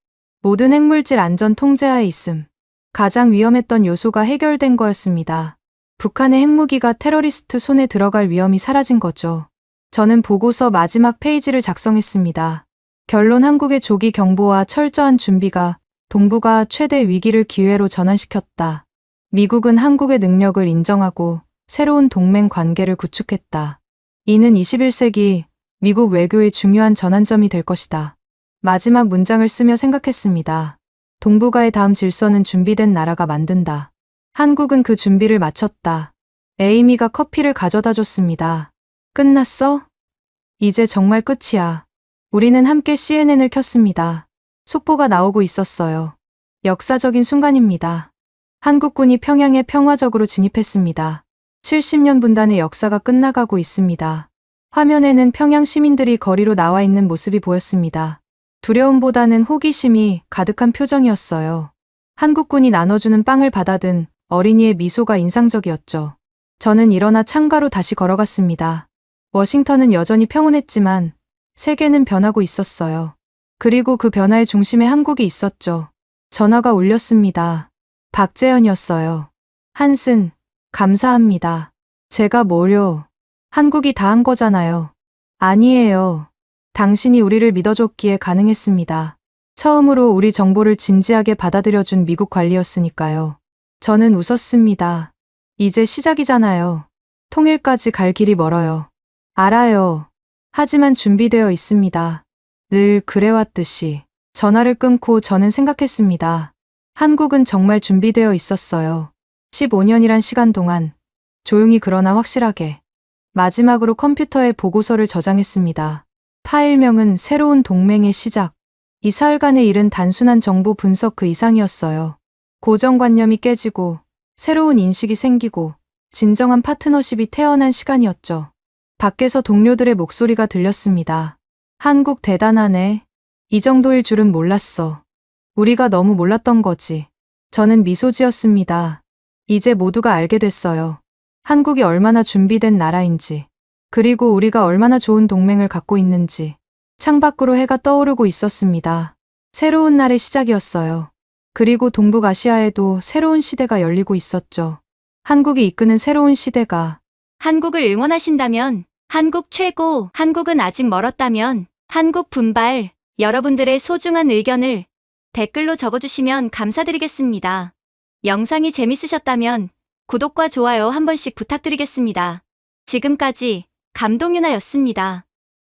모든 핵물질 안전 통제하에 있음. 가장 위험했던 요소가 해결된 거였습니다. 북한의 핵무기가 테러리스트 손에 들어갈 위험이 사라진 거죠. 저는 보고서 마지막 페이지를 작성했습니다. 결론 한국의 조기 경보와 철저한 준비가 동북아 최대 위기를 기회로 전환시켰다. 미국은 한국의 능력을 인정하고 새로운 동맹 관계를 구축했다. 이는 21세기 미국 외교의 중요한 전환점이 될 것이다. 마지막 문장을 쓰며 생각했습니다. 동북아의 다음 질서는 준비된 나라가 만든다. 한국은 그 준비를 마쳤다. 에이미가 커피를 가져다 줬습니다. 끝났어? 이제 정말 끝이야. 우리는 함께 CNN을 켰습니다. 속보가 나오고 있었어요. 역사적인 순간입니다. 한국군이 평양에 평화적으로 진입했습니다. 70년 분단의 역사가 끝나가고 있습니다. 화면에는 평양 시민들이 거리로 나와 있는 모습이 보였습니다. 두려움보다는 호기심이 가득한 표정이었어요. 한국군이 나눠주는 빵을 받아든 어린이의 미소가 인상적이었죠. 저는 일어나 창가로 다시 걸어갔습니다. 워싱턴은 여전히 평온했지만 세계는 변하고 있었어요. 그리고 그 변화의 중심에 한국이 있었죠. 전화가 울렸습니다. 박재현이었어요. 한슨, 감사합니다. 제가 뭐요? 한국이 다 한 거잖아요. 아니에요. 당신이 우리를 믿어줬기에 가능했습니다. 처음으로 우리 정보를 진지하게 받아들여준 미국 관리였으니까요. 저는 웃었습니다. 이제 시작이잖아요. 통일까지 갈 길이 멀어요. 알아요. 하지만 준비되어 있습니다. 늘 그래왔듯이. 전화를 끊고 저는 생각했습니다. 한국은 정말 준비되어 있었어요. 15년이란 시간 동안 조용히 그러나 확실하게. 마지막으로 컴퓨터에 보고서를 저장했습니다. 파일명은 새로운 동맹의 시작. 이 사흘간의 일은 단순한 정보 분석 그 이상이었어요. 고정관념이 깨지고 새로운 인식이 생기고 진정한 파트너십이 태어난 시간이었죠. 밖에서 동료들의 목소리가 들렸습니다. 한국 대단하네. 이 정도일 줄은 몰랐어. 우리가 너무 몰랐던 거지. 저는 미소 지었습니다. 이제 모두가 알게 됐어요. 한국이 얼마나 준비된 나라인지, 그리고 우리가 얼마나 좋은 동맹을 갖고 있는지. 창밖으로 해가 떠오르고 있었습니다. 새로운 날의 시작이었어요. 그리고 동북아시아에도 새로운 시대가 열리고 있었죠. 한국이 이끄는 새로운 시대가 한국을 응원하신다면, 한국 최고, 한국은 아직 멀었다면, 한국 분발, 여러분들의 소중한 의견을 댓글로 적어주시면 감사드리겠습니다. 영상이 재밌으셨다면 구독과 좋아요 한 번씩 부탁드리겠습니다. 지금까지 감동유나였습니다.